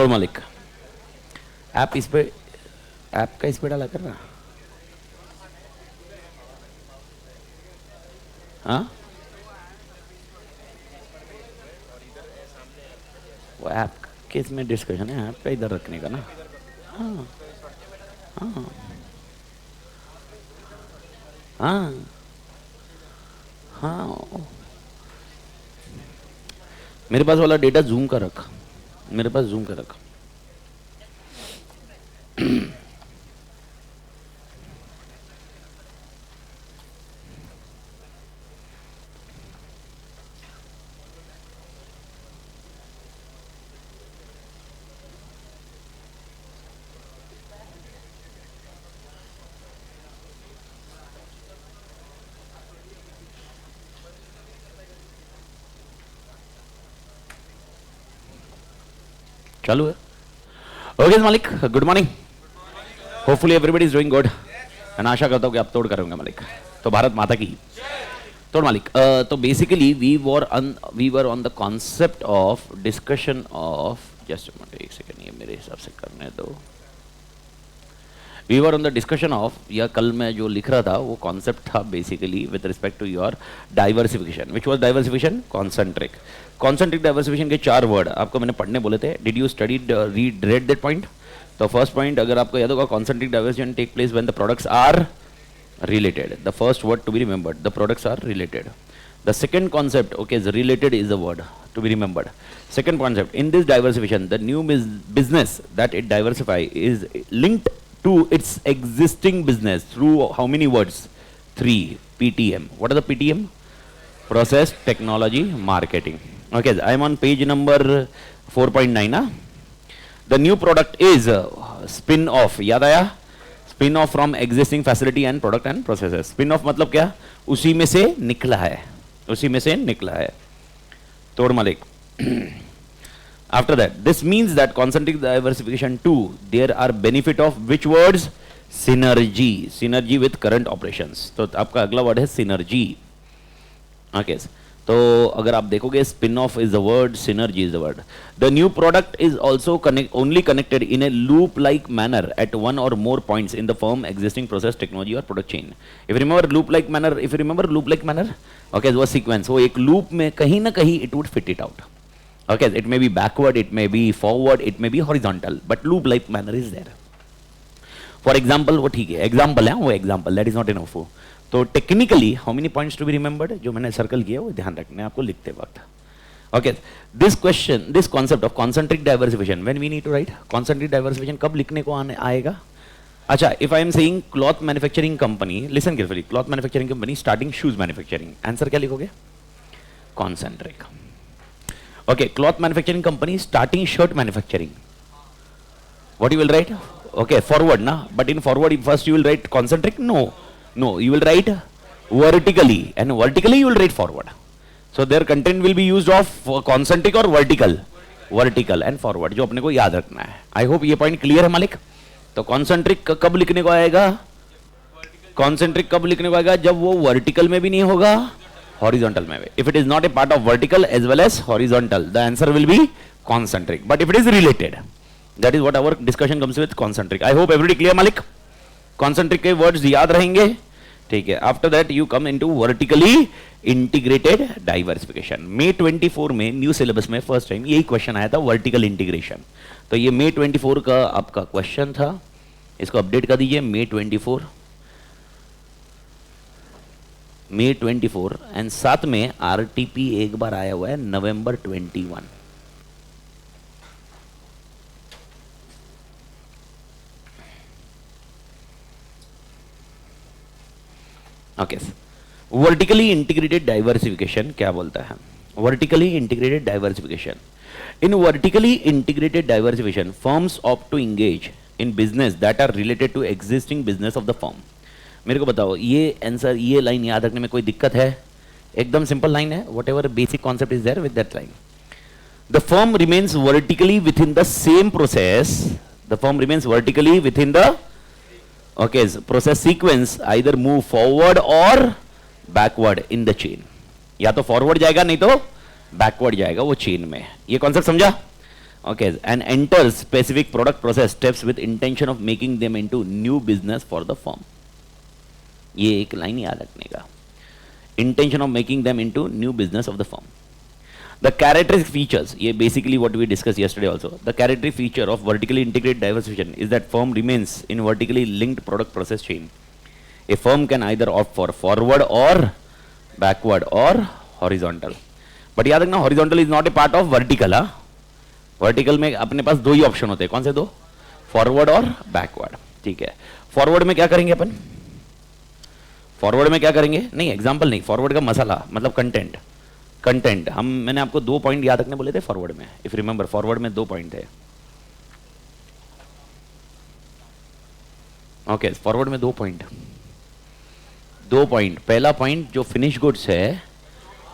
तोड़ मालिक ऐप इस पे ऐप का इस पे डाला कर रहा हाँ वो ऐप के इसमें डिस्कशन है ऐप का इधर रखने का ना हाँ हाँ हाँ हाँ मेरे पास वाला डेटा जूम कर रखा मेरे पास जूम कर रखा चालू है ओके मालिक good morning hopefully everybody is doing good मैं आशा करता हूँ कि आप तोड़ करोगे मालिक तो भारत माता की तोड़ मालिक तो basically we were on the concept of discussion of just एक सेकेंड ये मेरे हिसाब से करने दो we were on the discussion of या कल मैं जो लिख रहा था वो कॉन्सेप्ट था basically with respect to your diversification which was diversification concentric diversification के 4 वर्ड आपको मैंने पढ़ने बोले थे did you studied read that point तो फर्स्ट पॉइंट अगर आपको याद होगा concentric diversification take place when the products are related the first word to be remembered the products are related the second concept okay is related is the word to be remembered second concept in this diversification the new business that it diversify is linked to its existing business through how many words 3 PTM what is the PTM process technology marketing okay I am on page number 4.9 the new product is spin off याद आया spin off from existing facility and product and processes spin off मतलब क्या उसी में से निकला है तोड़ मालिक after that this means that concentric diversification 2 there are benefit of which words synergy with current operations तो आपका अगला वर्ड है सिनर्जी ओके तो अगर आप देखोगे spin off is the word synergy is the word the new product is also only connected in a loop like manner at one or more points in the firm existing process technology और product chain if remember loop like manner okay वो sequence वो एक लूप में कहीं ना कहीं it would fit it out okay it may be backward it may be forward it may B horizontal but loop like manner is there for example वो ठीक है एग्जाम्पल है वो example that is not enough तो technically how many points to be remembered जो मैंने circle किया वो ध्यान रखना है आपको लिखते वक्त okay this concept of concentric diversification when we need to write concentric diversification कब लिखने को आएगा अच्छा if I am saying cloth manufacturing company listen carefully cloth manufacturing company starting shoes manufacturing answer क्या लिखोगे concentric okay cloth manufacturing company starting shirt manufacturing what you will write okay forward ना but in forward first you will write concentric No, you will write vertically and vertically you will write forward. So their content will be used of concentric or vertical and forward जो अपने को याद रखना है. I hope ये point clear है मालिक. तो concentric कब लिखने को आएगा? Concentric कब लिखने को आएगा? जब वो vertical में भी नहीं होगा, horizontal में भी. If it is not a part of vertical as well as horizontal, the answer will be concentric. But if it is related, that is what our discussion comes with concentric. I hope everybody clear मालिक. Concentric के words याद रहेंगे ठीक है after that you come into vertically integrated diversification May 24 में new syllabus में first time यही question आया था वर्टिकल इंटीग्रेशन तो ये May 24 का आपका क्वेश्चन था इसको अपडेट कर दीजिए May 24 एंड साथ में RTP एक बार आया हुआ है November 21 okay vertically integrated diversification क्या बोलता है vertically integrated diversification in vertically integrated diversification firms opt to engage in business that are related to existing business of the firm मेरे को बताओ ये आंसर ये लाइन याद रखने में कोई दिक्कत है एकदम सिंपल लाइन है whatever basic concept is there with that line the firm remains vertically within the same process the firm remains vertically within the okay process sequence either move forward or backward in the chain या तो forward जाएगा नहीं तो backward जाएगा वो chain में ये concept समझा Okay, and enters specific product process steps with intention of making them into new business for the firm. ये एक लाइन याद रखने का, intention of making them into new business of the firm. The characteristic features, ये basically what we discussed yesterday also. The characteristic feature of vertically integrated diversification is that firm remains in vertically linked product process chain. A firm can either opt for forward or backward or horizontal. But याद रखना horizontal is not a part of vertical. Vertical में अपने पास दो ही option होते हैं, कौन से दो? फॉरवर्ड और बैकवर्ड. ठीक है, फॉरवर्ड में क्या करेंगे अपन? फॉरवर्ड में क्या करेंगे? नहीं, एग्जांपल नहीं, फॉरवर्ड का मसाला मतलब कंटेंट. कंटेंट हम, मैंने आपको 2 पॉइंट याद रखने बोले थे फॉरवर्ड में. इफ रिमेंबर, फॉरवर्ड में 2 पॉइंट है. ओके, फॉरवर्ड में 2 पॉइंट. 2 पॉइंट. पहला पॉइंट जो फिनिश गुड्स है,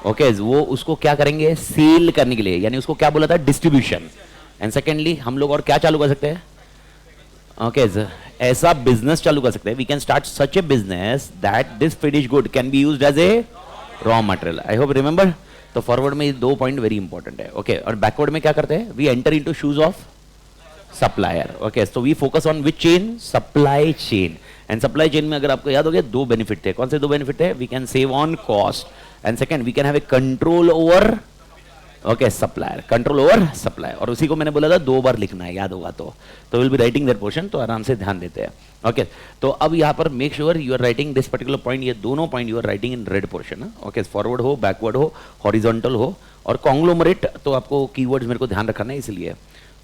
ओके, वो उसको क्या करेंगे? सेल करने के लिए, यानी उसको क्या बोला था? डिस्ट्रीब्यूशन. एंड सेकेंडली हम लोग और क्या चालू कर सकते हैं? ओके, ऐसा बिजनेस चालू कर सकते हैं. We can start such a business that this finish good can be used as a raw material. I hope remember. तो फॉरवर्ड में ये 2 पॉइंट वेरी इंपॉर्टेंट है. ओके, और बैकवर्ड में क्या करते हैं? We enter into shoes of supplier. Okay, so we focus on which chain? Supply chain. And supply chain में अगर आपको याद हो गया 2 बेनिफिट थे. कौन से 2 बेनिफिट थे? We can save on cost and second we can have a control over, okay, supplier, control over supplier. और उसी को मैंने बोला था 2 बार लिखना है, याद होगा तो will be writing that portion. तो आराम से ध्यान देते हैं. ओके, तो अब यहाँ पर make sure you are writing this particular point. ये दोनों point you are writing in red portion. Okay, forward हो, बैकवर्ड हो, हॉरिजॉन्टल हो, और कॉन्ग्लोमरेट तो आपको कीवर्ड्स मेरे को ध्यान रखना है इसलिए.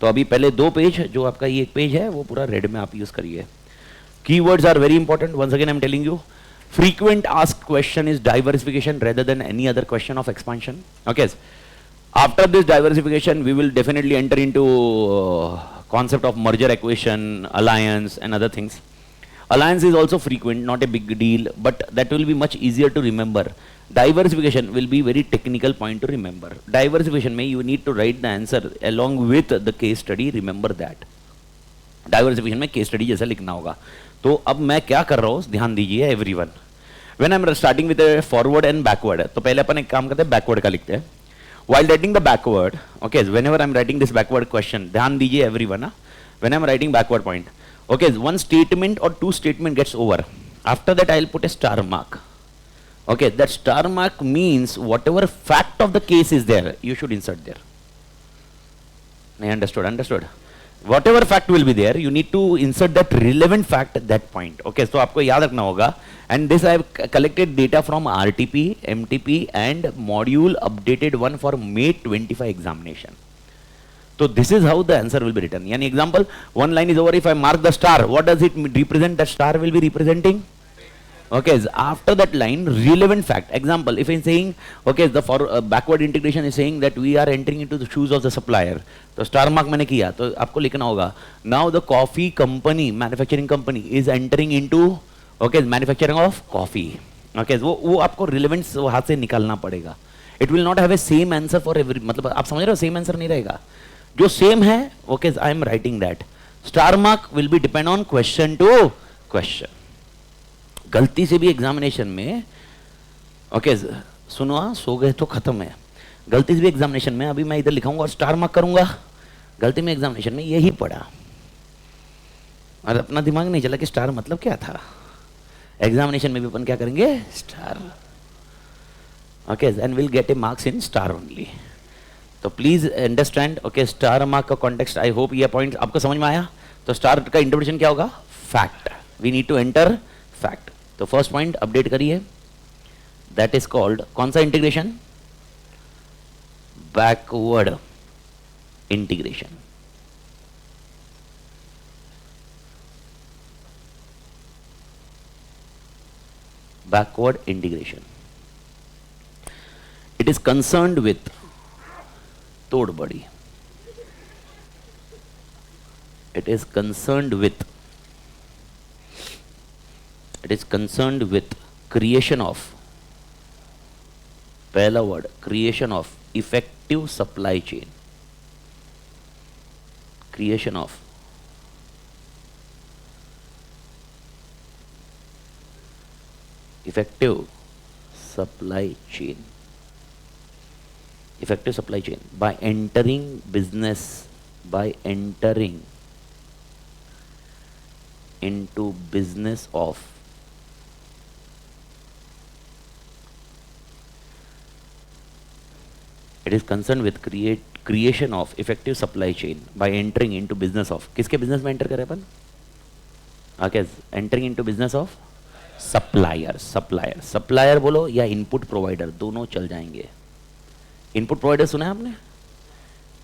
तो अभी पहले 2 पेज, जो आपका ये एक पेज है वो पूरा रेड में आप यूज करिए. Keywords are very important. Once again I am telling you, frequent asked question is diversification rather than any other question of expansion. Okay, after this diversification we will definitely enter into concept of merger, acquisition, alliance and other things. Alliance is also frequent, not a big deal, but that will be much easier to remember. Diversification will be very technical point to remember. Diversification में you need to write the answer along with the case study. Remember that. Diversification में case study जैसा लिखना होगा. तो अब मैं क्या कर रहा हूँ, ध्यान दीजिए everyone. When I am starting with forward and backward, तो पहले अपन एक काम करते हैं, बैकवर्ड का लिखते हैं. While writing the backward, okay, whenever I am writing this backward question, ध्यान दीजिए everyone. When I am writing backward point, okay, 1 statement और 2 statement gets over. After that I will put a star mark. Okay, that star mark means whatever fact of the case is there, you should insert there. नहीं, understood? Understood. whatever fact will be there, you need to insert that relevant fact at that point. Okay, so आपको याद रखना होगा. And this I have collected data from RTP, MTP and module updated one for May 25 examination. So this is how the answer will be written. Yani example, one line is over. If I mark the star, what does it represent? That star will be representing. Okay, after that line, relevant fact. Example, if I'm saying, okay, the for backward integration is saying that we are entering into the shoes of the supplier. तो star mark मैंने किया, तो आपको लिखना होगा, now the coffee company, manufacturing company is entering into, okay, manufacturing of coffee. Okay, वो आपको relevance हाथ से निकालना पड़ेगा. It will not have a same answer for every, मतलब आप समझ रहे हो, same answer नहीं रहेगा. जो same है, okay, I am writing that. Star mark will be depend on question to question. गलती से भी एग्जामिनेशन में, ओके, सुनो, सो गए तो खत्म है. गलती से भी एग्जामिनेशन में, अभी मैं इधर लिखाऊंगा और स्टार मार्क करूंगा, गलती में एग्जामिनेशन में यही पढ़ा और अपना दिमाग नहीं चला कि स्टार मतलब क्या था. एग्जामिनेशन में भी अपन क्या करेंगे? Star. Okay, and will get a marks in star only. तो please understand. Okay, star mark का कॉन्टेक्स्ट, आई होप ये पॉइंट आपको समझ में आया. तो स्टार का इंटरप्रिटेशन क्या होगा? Fact. We need to enter fact. तो फर्स्ट पॉइंट अपडेट करिए, दैट इज कॉल्ड कौन सा integration? Backward integration. Backward integration. It is concerned with तोड़ बड़ी. It is concerned with creation of, पहला word, creation of effective supply chain. Creation of effective supply chain. Effective supply chain by entering business by entering into business of it is concerned with creation of effective supply chain by entering into business of किसके business में enter करें अपन आके entering into business of supplier बोलो या input provider दोनों चल जाएंगे। Input provider सुना है आपने?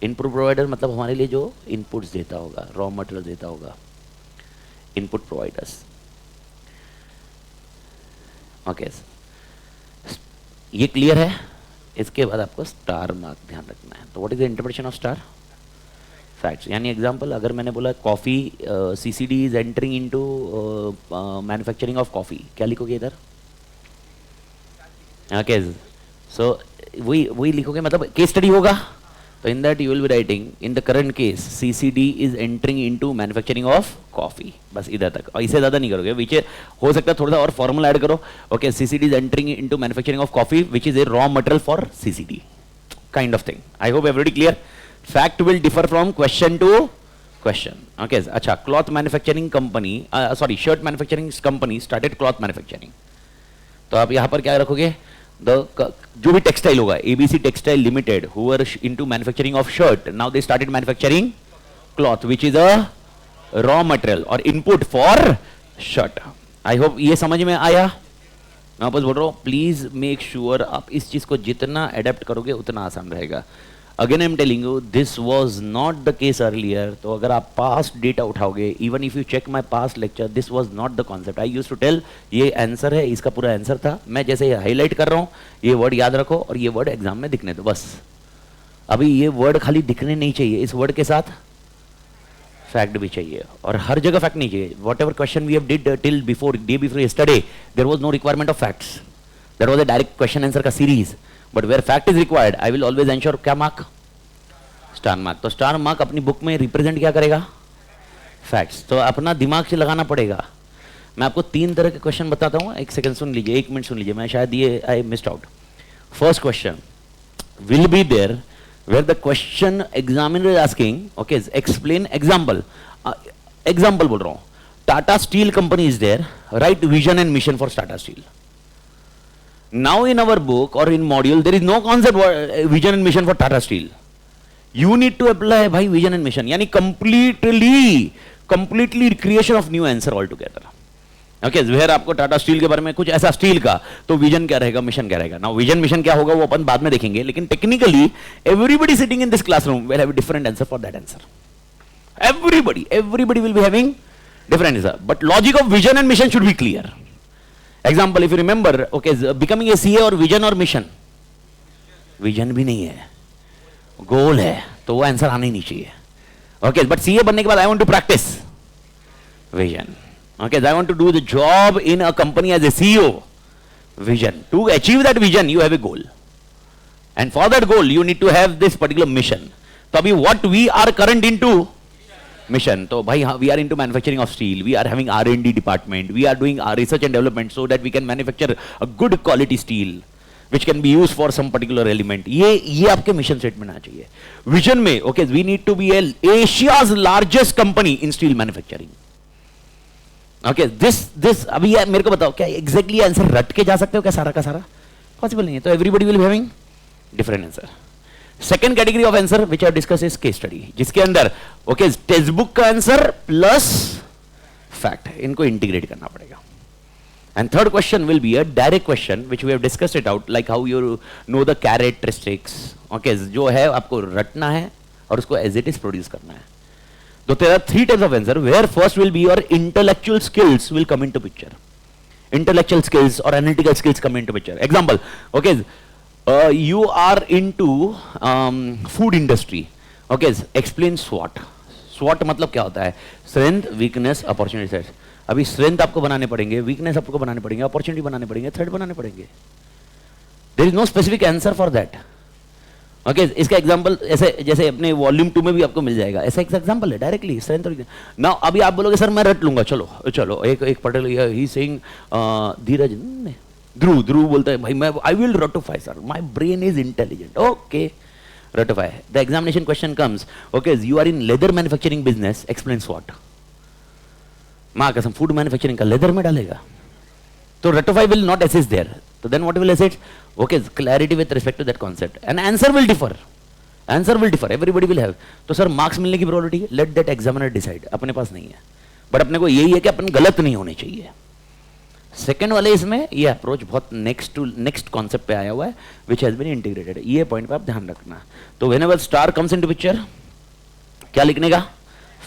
इनपुट प्रोवाइडर मतलब हमारे लिए जो इनपुट्स देता होगा, रॉ मटेरियल देता होगा, इनपुट प्रोवाइडर्स। ओके, ये क्लियर है? इसके बाद आपको स्टार मार्क ध्यान रखना है। तो what is the interpretation of star? Facts. यानी एग्जांपल अगर मैंने बोला coffee CCD is entering into manufacturing of coffee, क्या लिखोगे इधर? ओके, सो वही लिखोगे, मतलब केस स्टडी होगा तो in that you will be writing in the current case CCD is entering into manufacturing of coffee, बस इधर तक, और इससे ज्यादा नहीं करोगे। विच हो सकता है थोड़ा सा और फॉर्मूला ऐड करो। Okay, CCD is entering into manufacturing of coffee which is a raw material for CCD, kind of thing. I hope everybody clear? Fact will differ from question to question. Okay, अच्छा, cloth manufacturing company, shirt manufacturing company started cloth manufacturing. तो आप यहाँ पर क्या रखोगे? जो भी textile होगा, ABC Textile Limited, who were into manufacturing of shirt, now they started manufacturing cloth, which is a raw material or input for shirt. I hope ये समझ में आया? मैं वापस बोल रहा हूँ, प्लीज मेक श्योर आप इस चीज को जितना अडेप्ट करोगे उतना आसान रहेगा। Again I am telling you, this was not the case earlier. तो अगर आप पास्ट डेटा उठाओगे, even if you check my past lecture, this was not the concept. I used to tell ये आंसर है, इसका पूरा आंसर था। मैं जैसे हाईलाइट कर रहा हूँ, ये वर्ड याद रखो और ये वर्ड एग्जाम में दिखने दो बस। अभी ये वर्ड खाली दिखने नहीं चाहिए, इस वर्ड के साथ फैक्ट भी चाहिए, और हर जगह फैक्ट नहीं चाहिए। Whatever question we have did till before day before yesterday, there was no requirement of facts, there was a direct question answer का series. But where fact is required, I will always ensure क्या mark? Star mark. तो star mark अपनी book में represent क्या करेगा? Facts. तो अपना दिमाग से लगाना पड़ेगा। मैं आपको 3 तरह के क्वेश्चन बताता हूँ, एक सेकंड सुन लीजिए, 1 मिनट सुन लीजिए, मैं शायद ये I missed out. First question will be there where the question examiner is asking, okay, explain example, example बोल रहा हूँ, Tata Steel company is there, write vision and mission for Tata Steel. Now in our book or in module there is no concept vision and mission for Tata Steel. You need to apply by vision and mission, यानी completely creation of new answer altogether. Okay, where आपको Tata steel के बारे में कुछ ऐसा steel का, तो vision क्या रहेगा, मिशन क्या रहेगा। नाउ विजन मिशन क्या होगा वो अपन बाद में देखेंगे, लेकिन technically everybody sitting in this classroom will have a different answer for that answer. Everybody will be having different answer, but logic of vision and mission should be clear. Example, if you remember, okay, becoming a CA और vision और mission, vision भी नहीं है, गोल है, तो वो answer आना ही नहीं चाहिए। ओके, बट सीए बनने के बाद I want to practise vision. Okay, I want to do the job in a company as a CEO. Vision. To achieve that vision, you have a goal, and for that goal, you need to have this particular mission. So, abhi what we are current into? Mission. So, bhai, we are into manufacturing of steel. We are having R&D department. We are doing our research and development so that we can manufacture a good quality steel, which can be used for some particular element. ये आपके mission statement आना चाहिए. Vision में, okay, we need to be Asia's largest company in steel manufacturing. Okay, this अभी मेरे को बताओ, क्या एग्जैक्टली आंसर रट के जा सकते हो क्या सारा का सारा? पॉसिबल नहीं है। तो everybody will be having different answer. Second category of answer which I discuss is case study, जिसके अंदर ओके टेक्स्ट बुक का आंसर प्लस फैक्ट, इनको इंटीग्रेट करना पड़ेगा। And third question will be a direct question which we have discussed it out, like how you know the characteristics. Okay, जो है आपको रटना है और उसको एज इट इज प्रोड्यूस करना है। So there are 3 types of answer, where first will be your intellectual skills will come into picture. Intellectual skills or analytical skills come into picture. Example, okay, you are into food industry. Okay, explain SWOT. SWOT मतलब क्या होता है? Strength, weakness, opportunity threat. अभी strength आपको बनाने पड़ेंगे, weakness आपको बनाने पड़ेंगे, opportunity बनाने पड़ेंगे, threat बनाने पड़ेंगे. There is no specific answer for that. Okay, इसका एग्जांपल ऐसे जैसे अपने वॉल्यूम 2 में भी आपको मिल जाएगा, ऐसा एक एग्जांपल है डायरेक्टली स्ट्रेंथ और नाउ। अभी आप बोलोगे सर मैं रट लूंगा, चलो एक पर्टिकुलर ही सेइंग धीरज ध्रुव बोलता है भाई मैं I will ratify sir, my brain is intelligent. Okay, Ratify. The examination question comes, okay, you are in leather manufacturing business, explains what? माँ कसम फूड मैन्युफैक्चरिंग का लेदर में डालेगा, तो ratify will not assist there. So then what will assist? Okay, clarity with respect to that concept. And answer will differ. Answer will differ. Everybody will have. तो sir marks मिलने की probability है, let that examiner decide. अपने पास नहीं है, but अपने को यही है कि अपन गलत नहीं होने चाहिए. सेकेंड वाले इसमें ये अप्रोच बहुत नेक्स्ट कॉन्सेप्ट पे आया हुआ है, विच हैज बीन इंटीग्रेटेड. ये पॉइंट पे आप ध्यान रखना. तो whenever star comes into picture, क्या लिखने का?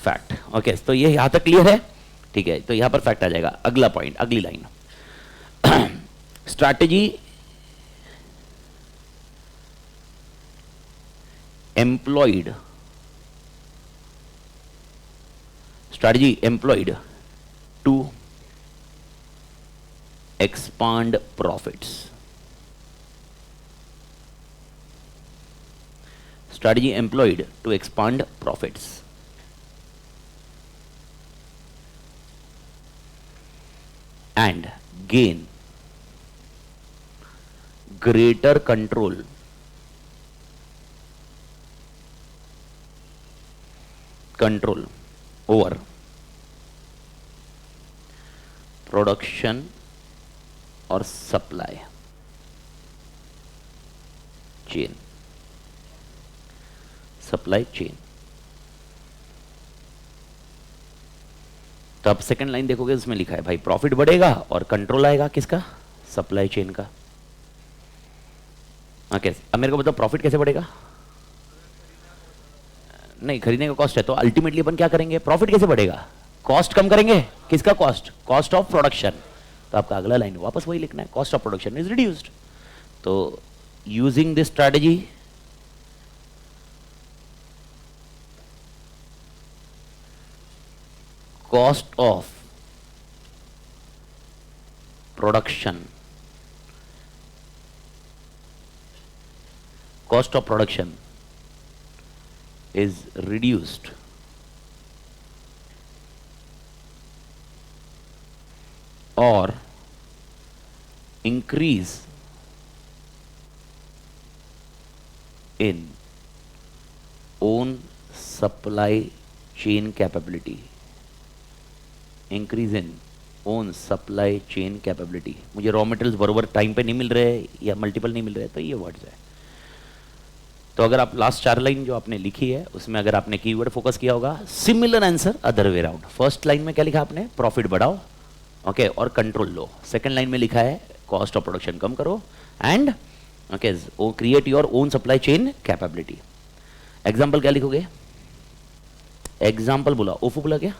फैक्ट. ओके, तो ये यहां तक क्लियर है, ठीक है. तो यहां पर फैक्ट आ जाएगा. अगला पॉइंट, अगली line, strategy employed, strategy employed to expand profits. Strategy employed to expand profits. And gain greater control over production और सप्लाई चेन. Supply chain. तो आप सेकंड लाइन देखोगे, उसमें लिखा है भाई प्रॉफिट बढ़ेगा और कंट्रोल आएगा किसका? सप्लाई चेन का. ओके, अब मेरे को बताओ प्रॉफिट कैसे बढ़ेगा? नहीं, खरीदने का कॉस्ट है, तो अल्टीमेटली अपन क्या करेंगे? प्रॉफिट कैसे बढ़ेगा? कॉस्ट कम करेंगे. किसका कॉस्ट? Cost of production. तो आपका अगला लाइन वापस वही लिखना है, cost of production is reduced. तो using this strategy cost of production is reduced or increase in own supply chain capability. Increase in own supply chain capability. मुझे raw materials बरोबर टाइम पे नहीं मिल रहे या मल्टीपल नहीं मिल रहे, तो ये वर्ड्स है. तो अगर आप लास्ट 4 लाइन जो आपने लिखी है उसमें अगर आपने कीवर्ड फोकस किया होगा, similar answer other way around. First line में क्या लिखा आपने? प्रॉफिट बढ़ाओ, ओके, और कंट्रोल लो. सेकंड लाइन में लिखा है कॉस्ट ऑफ प्रोडक्शन कम करो and okay create your own supply chain capability. Example क्या लिखोगे? एग्जाम्पल बोला, ओफो बोला क्या?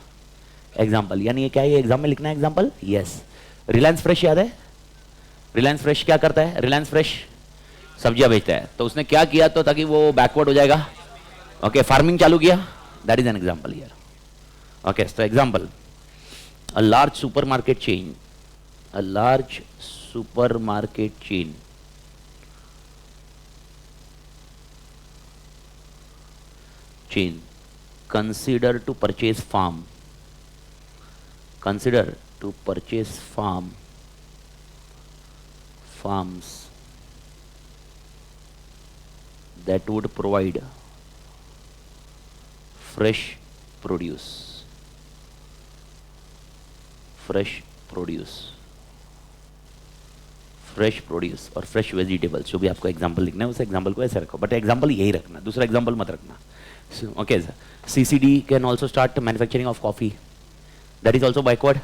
एग्जाम्पल, यानी ये क्या है? ये एग्जाम में लिखना है एग्जाम्पल. यस, रिलायंस फ्रेश याद है? रिलायंस फ्रेश क्या करता है? रिलायंस फ्रेश सब्जियां बेचता है. तो उसने क्या किया तो ताकि वो बैकवर्ड हो जाएगा, ओके, फार्मिंग चालू किया. That is an example here. Okay, तो example, a large supermarket chain consider to purchase farms that would provide fresh produce और फ्रेश वेजिटेबल्स, जो भी आपको एग्जांपल लिखना है उस एग्जांपल को ऐसे रखो, बट एग्जांपल यही रखना, दूसरा एग्जांपल मत रखना. Okay, CCD can also start manufacturing of coffee, that is also backward.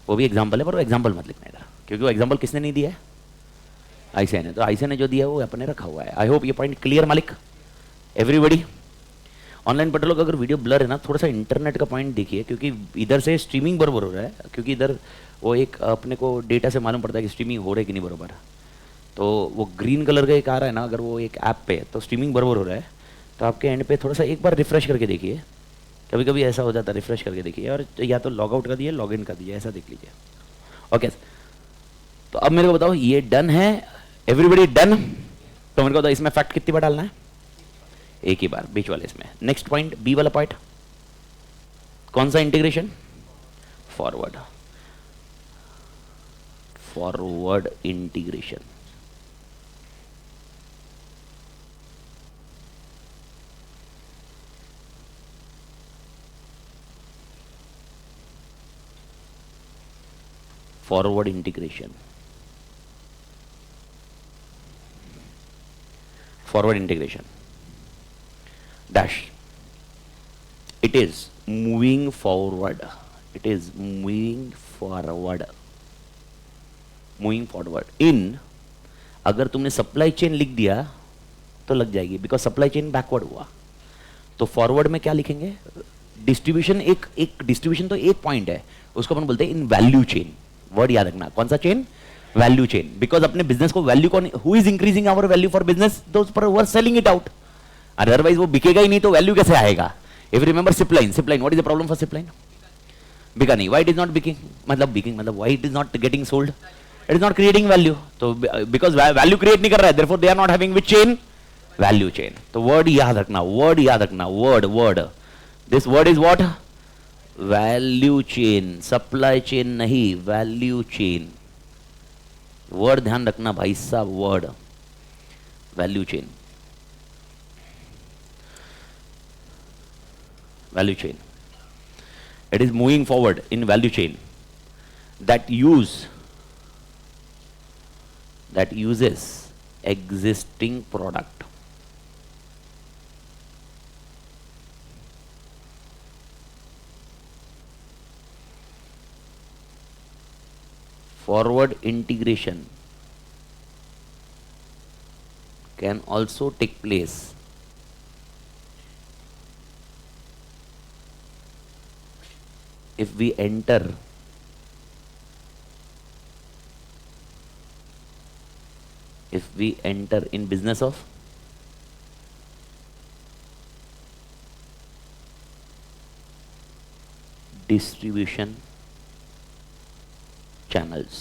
वो भी एग्जांपल है, पर वो एग्जांपल मत लिखना इधर, क्योंकि वो एग्जांपल किसने नहीं दिया है? आईसीआई ने. तो आईसीआई ने जो दिया है वो अपने रखा हुआ है. आई होप ये पॉइंट क्लियर मालिक, एवरीबडी. ऑनलाइन पर लोग अगर वीडियो ब्लर है ना, थोड़ा सा इंटरनेट का पॉइंट देखिए, क्योंकि इधर से स्ट्रीमिंग बराबर हो रहा है, क्योंकि इधर वो एक अपने को डेटा से मालूम पड़ता है कि स्ट्रीमिंग हो रहा है कि नहीं बराबर. तो वो ग्रीन कलर का एक आ रहा है ना, अगर वो एक ऐप पे तो स्ट्रीमिंग बराबर हो रहा है, तो आपके एंड पे थोड़ा सा एक बार रिफ्रेश करके देखिए. कभी कभी ऐसा हो जाता है, रिफ्रेश करके देखिए, और या तो लॉग आउट कर दिए, लॉग इन कर दिए, ऐसा देख लीजिए. ओके, तो अब मेरे को बताओ ये डन है, एवरीबडी डन? तो मेरे को बताओ इसमें फैक्ट कितनी बार डालना है? एक ही बार, बीच वाले इसमें. नेक्स्ट पॉइंट, बी वाला पॉइंट, कौन सा integration? Forward integration. Forward integration, forward integration dash, it is moving forward, it is moving forward, moving forward in, अगर तुमने सप्लाई चेन लिख दिया तो लग जाएगी, बिकॉज सप्लाई चेन बैकवर्ड हुआ। तो फॉरवर्ड में क्या लिखेंगे, डिस्ट्रीब्यूशन, एक डिस्ट्रीब्यूशन तो एक पॉइंट है, उसको अपन बोलते हैं इन वैल्यू चेन। वर्ड याद रखना, कौन सा चेन, वैल्यू चेन, बिकॉज अपने बिजनेस को वैल्यू कौन, who is increasing our value for business, those पर who are selling it out, otherwise वो बिकेगा ही नहीं तो वैल्यू कैसे आएगा। इफ रिमेंबर सिपलाइन, सिपलाइन what is the problem for सिपलाइन, बिका नहीं, व्हाई इट इज नॉट बिकिंग, मतलब why it is not getting sold, it is not creating value, तो बिकॉज वैल्यू क्रिएट नहीं कर रहा है, therefore they are not having which chain, value chain. तो वर्ड याद रखना, वर्ड याद रखना, word this word is what, value chain, supply chain नहीं, वैल्यू चेन। वर्ड ध्यान रखना भाई साहब, word value chain, value chain, it is moving forward in value chain that uses existing product, forward integration can also take place if we enter in business of distribution channels।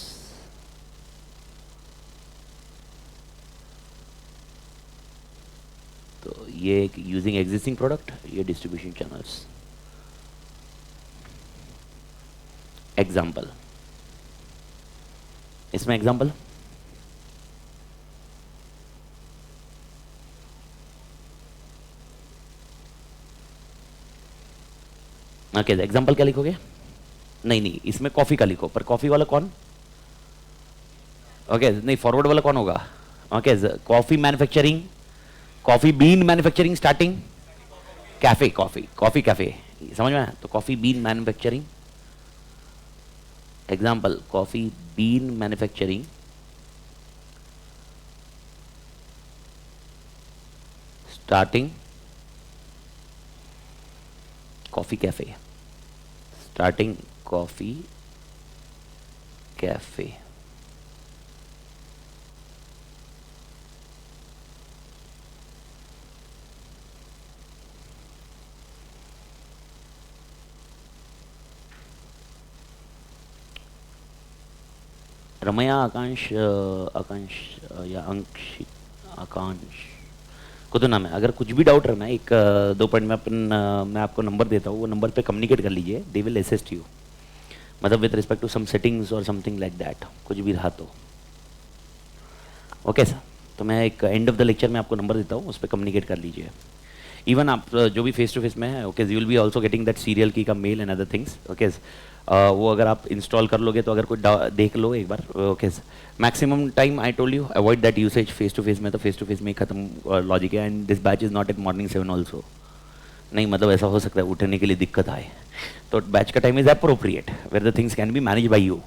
तो ये using existing product, ये distribution channels. Example, इसमें example okay, example क्या लिखोगे, नहीं इसमें coffee का लिखो, पर कॉफी वाला कौन, ओके नहीं फॉरवर्ड वाला कौन होगा, okay coffee manufacturing, coffee bean manufacturing starting, cafe, coffee cafe, समझ में आया। तो coffee bean manufacturing, example coffee bean manufacturing starting coffee cafe, starting coffee cafe. Ramya, Akansh या आकांश को तो नाम है। अगर कुछ भी डाउट रहना है, एक दो पॉइंट में मैं आपको नंबर देता हूँ, वो नंबर पे कम्युनिकेट कर लीजिए, दे विल असिस्ट यू, मतलब with respect to some settings और समथिंग लाइक दैट, कुछ भी रहा तो ओके सर। तो मैं एक एंड ऑफ द लेक्चर में आपको नंबर देता हूँ, उस पर कम्युनिकेट कर लीजिए। इवन आप जो भी फेस टू फेस में है, okay you will B also getting that serial की का male and other things, okay वो अगर आप इंस्टॉल कर लोगे तो अगर कोई देख लो एक बार, okay maximum time I told you avoid that usage face to face में, तो फेस टू फेस में ही खत्म लॉजिक है। And this batch is not at morning 7 also, नहीं मतलब ऐसा हो सकता है उठने के लिए दिक्कत आए, तो बैच का time is appropriate where the things can be manage by you,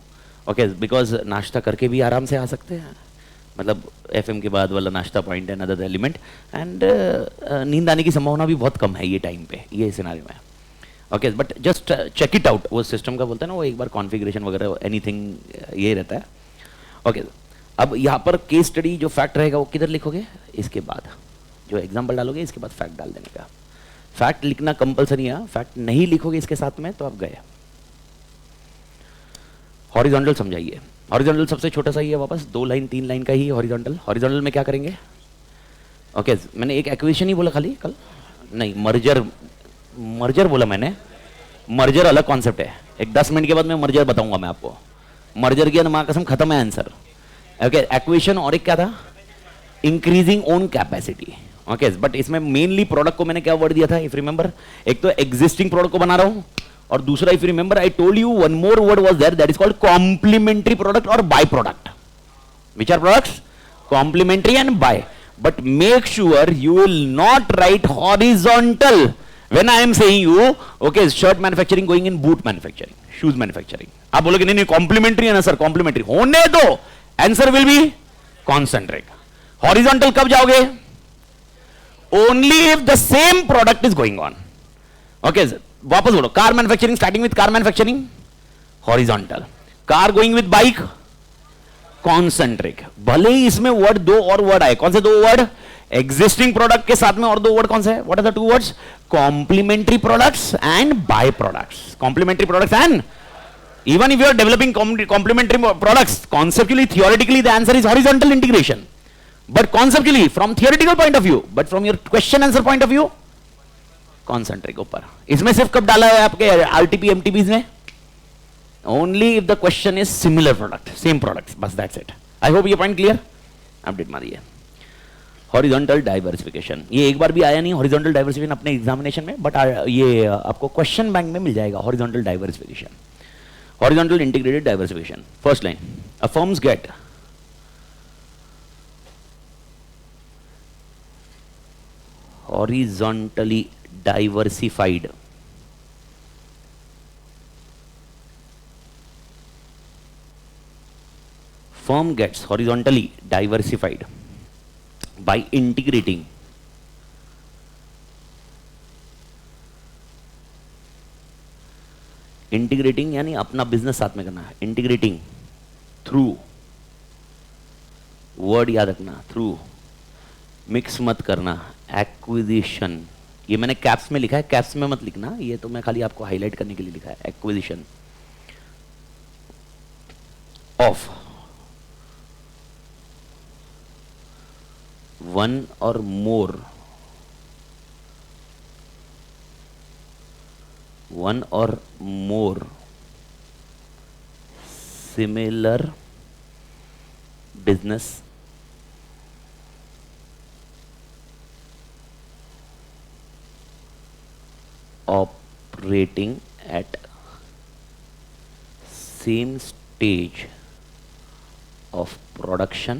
okay because नाश्ता करके भी आराम से आ सकते हैं, मतलब FM के बाद वाला नाश्ता point and other element, and नींद आने की संभावना भी बहुत कम है ये टाइम पे, ये सिनारियो में, okay but just check it out. वो सिस्टम का बोलते हैं ना, वो एक बार कॉन्फ़िगरेशन वगैरह एनीथिंग ये रहता है, ओके अब यहाँ पर केस स्टडी जो फैक्ट रहेगा वो किधर लिखोगे, इसके बाद जो एग्जाम्पल डालोगे इसके बाद फैक्ट डाल देने का। फैक्ट लिखना कंपलसरी है, फैक्ट नहीं लिखोगे इसके साथ में तो आप गए। हॉरिजॉन्टल समझाइए, हॉरिजॉन्टल सबसे छोटा सा ही है, वापस 2 लाइन 3 लाइन का ही हॉरिजॉन्टल। हॉरिजॉन्टल में क्या करेंगे, ओके मैंने एक एक्विजिशन ही बोला खाली कल, नहीं मर्जर बोला मैंने, मर्जर अलग कॉन्सेप्ट है, एक 10 मिनट के बाद मैं मर्जर बताऊंगा मैं आपको। मर्जर की मां कसम खत्म है आंसर, ओके एक्विजिशन और एक क्या था, increasing own capacity, okay but इसमें मेनली प्रोडक्ट को मैंने क्या वर्ड दिया था इफ रिमेंबर, एक तो एग्जिस्टिंग प्रोडक्ट को बना रहा हूं और दूसरा if you remember I told you one more word was there that is called complementary product और by product. Which are products? Complementary and by. But make sure you will not write horizontal when I am saying you, okay, shirt manufacturing going in boot manufacturing, shoes manufacturing. आप बोलोगे नहीं नहीं complementary है ना sir, complementary होने दो, answer will be concentric. Horizontal कब जाओगे? Only if the same product is going on. Okay, वापस बोलो. Car manufacturing, starting with car manufacturing, horizontal. Car going with bike, concentric. भले ही इसमें वर्ड दो और वर्ड आए. कौन से दो वर्ड? एग्जिस्टिंग प्रोडक्ट के साथ में और दो वर्ड कौन से? What are the two words? Complementary products and by products. Complementary products and even if you are developing complementary products, conceptually, theoretically, the answer is horizontal integration. But conceptually, from theoretical point of view, but from your question answer point of view, concentric ऊपर. इसमें सिर्फ कब डाला है आपके RTP MTPs में? Only if the question is similar product, same products, बस that's it. I hope ये point clear? अपडेट मारिए. हॉरिजॉन्टल डाइवर्सिफिकेशन, ये एक बार भी आया नहीं हॉरिजॉन्टल डाइवर्सिफिकेशन अपने एग्जामिनेशन में, बट ये आपको क्वेश्चन बैंक में मिल जाएगा. Horizontal diversification, horizontal integrated diversification. First line, a firms get horizontally diversified firm gets horizontally diversified by integrating integrating यानी अपना बिजनेस साथ में करना है. इंटीग्रेटिंग थ्रू, वर्ड याद रखना, थ्रू, मिक्स मत करना, एक्विजिशन. ये मैंने कैप्स में लिखा है, कैप्स में मत लिखना, ये तो मैं खाली आपको हाईलाइट करने के लिए लिखा है. Acquisition of one or more, one or more similar business operating at same stage of production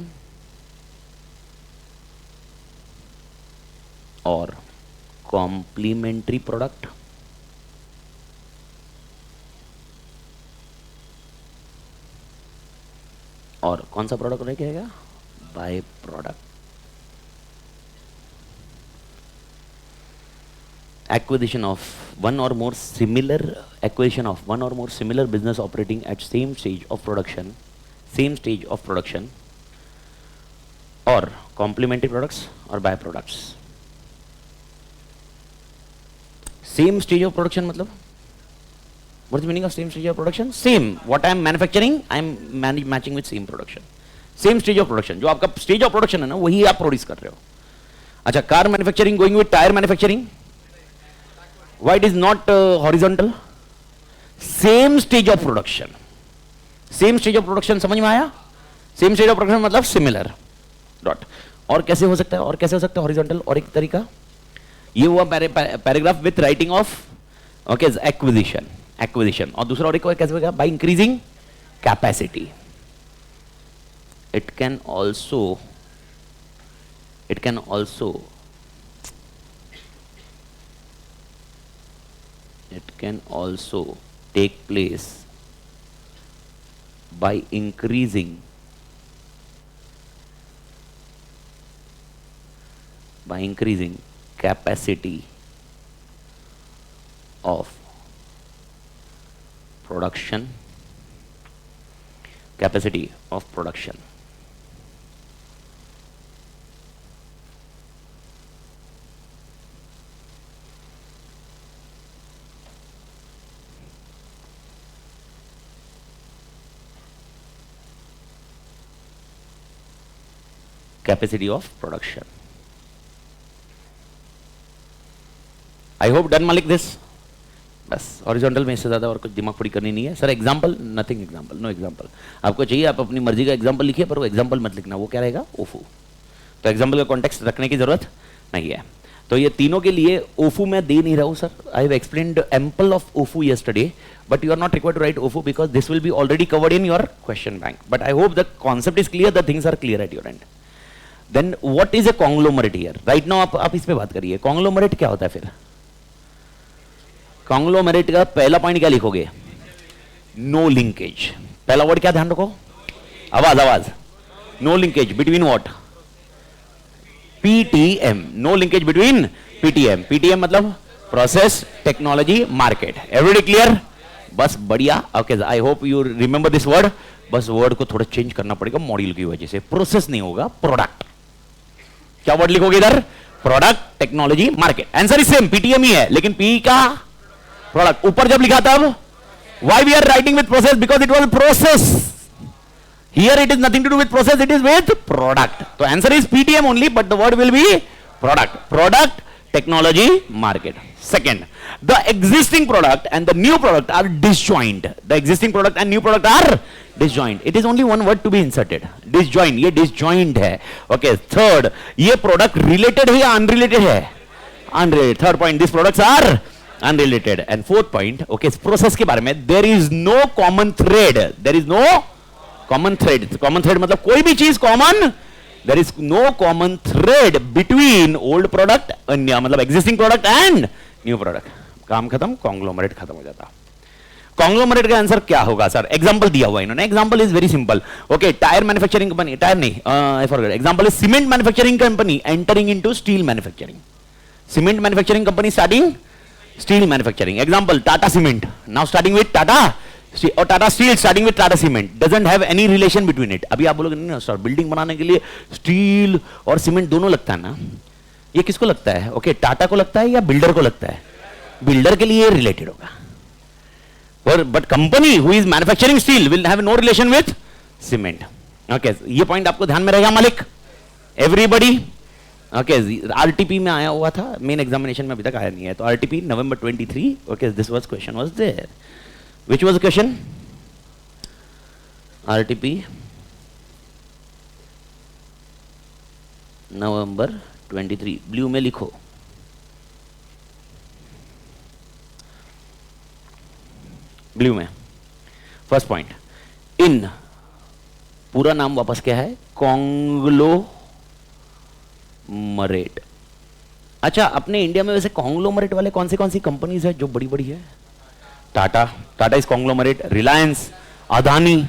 or complementary product और कौन सा प्रोडक्ट रह जाएगा? By product. Acquisition of one or more similar business operating at same stage of production or complementary products or by products. Same stage of production मतलब what's the meaning of same stage of production? Same what I am manufacturing, I am matching with same production. Same stage of production, जो आपका stage of production है ना, वही आप produce कर रहे हो. अच्छा, car manufacturing going with tyre manufacturing, why it is not horizontal? Same stage of production. Same stage of production समझ में आया? Same stage of production मतलब similar. डॉट. और कैसे हो सकता है horizontal? और एक तरीका ये हुआ paragraph with writing of okay acquisition. और दूसरा और एक कैसे होगा? By increasing capacity. It can also take place by increasing capacity of production. Capacity of production. I hope done मालिक दिस. बस हॉरिजॉन्टल में इससे ज़्यादा और कुछ दिमाग पड़ी करनी नहीं है. Sir example, nothing example, know example. आपको चाहिए आप अपनी मर्जी का एग्जाम्पल लिखिए, पर वो एग्जाम्पल मत लिखना, वो क्या रहेगा? ओफो. तो एग्जाम्पल का कॉन्टेक्स्ट रखने की जरूरत नहीं है. तो ये तीनों के लिए ओफू मैं दे नहीं रहा हूं sir. I have explained ample of ओफू yesterday, but you are not required to write OFU because this will be already covered in your question bank. But I hope the concept is clear, the things are clear at your end. Then what is a conglomerate here? Right now आप इस पे बात करिए. Conglomerate क्या होता है फिर? Conglomerate का पहला पॉइंट क्या लिखोगे? No linkage. पहला वर्ड क्या ध्यान रखो? आवाज. No linkage between what? PTM. No linkage between PTM. PTM मतलब Process, Technology, Market. Everybody clear? बस बढ़िया. Okay, I hope you remember this word. बस वर्ड को थोड़ा चेंज करना पड़ेगा मॉड्यूल की वजह से. प्रोसेस नहीं होगा, प्रोडक्ट. क्या वर्ड लिखोगे इधर? Product, technology, market. Answer is same, PTM ही है, लेकिन पी का प्रोडक्ट ऊपर जब लिखा तब why we are writing with process? Because it was process. Here it is nothing to do with process, it is with product. तो answer is PTM only, but the word will be product. Product, technology, market. Second, the existing product and the new product are disjoint. The existing product and new product are disjoint. It is only one word to be inserted. Disjoint. ये disjoint है. Okay. Third, ये product related है या unrelated है? Unrelated. Third point, these products are unrelated. And fourth point, okay, process के बारे में, there is no common thread. There is no common thread. Common thread मतलब कोई भी चीज common. There is no common thread between old product, मतलब existing product and new product. काम खत्म, conglomerate खत्म हो जाता. Conglomerate का आंसर क्या होगा सर? एग्जांपल दिया हुआ इन्होंने. Example is very simple. Okay, tyre manufacturing company, tyre नहीं, I forgot. Example is cement manufacturing company entering into steel manufacturing. Cement manufacturing company starting steel manufacturing. Example Tata cement, now starting with Tata, और Tata steel starting with Tata cement. Doesn't have any relation between it. अभी आप बोलोगे नहीं sir, building बनाने के लिए steel और cement दोनों लगता है ना. ये किसको लगता है? ओके, टाटा को लगता है या बिल्डर को लगता है? बिल्डर के लिए रिलेटेड होगा. But company who is manufacturing steel will have no relation with cement. Okay, ये पॉइंट आपको ध्यान में रहेगा मालिक, एवरीबडी. ओके, आरटीपी में आया हुआ था, मेन एग्जामिनेशन में अभी तक आया नहीं है. तो RTP November 23. Okay, this was question was there. Which was the question? RTP November 23. Blue में लिखो. ब्लू में फर्स्ट पॉइंट, इन पूरा नाम वापस क्या है? कॉन्ग्लोमरेट. अच्छा, अपने इंडिया में वैसे कॉन्ग्लोमरेट वाले कौन सी कंपनीज है जो बड़ी बड़ी है? Tata is conglomerate. Reliance, Adani,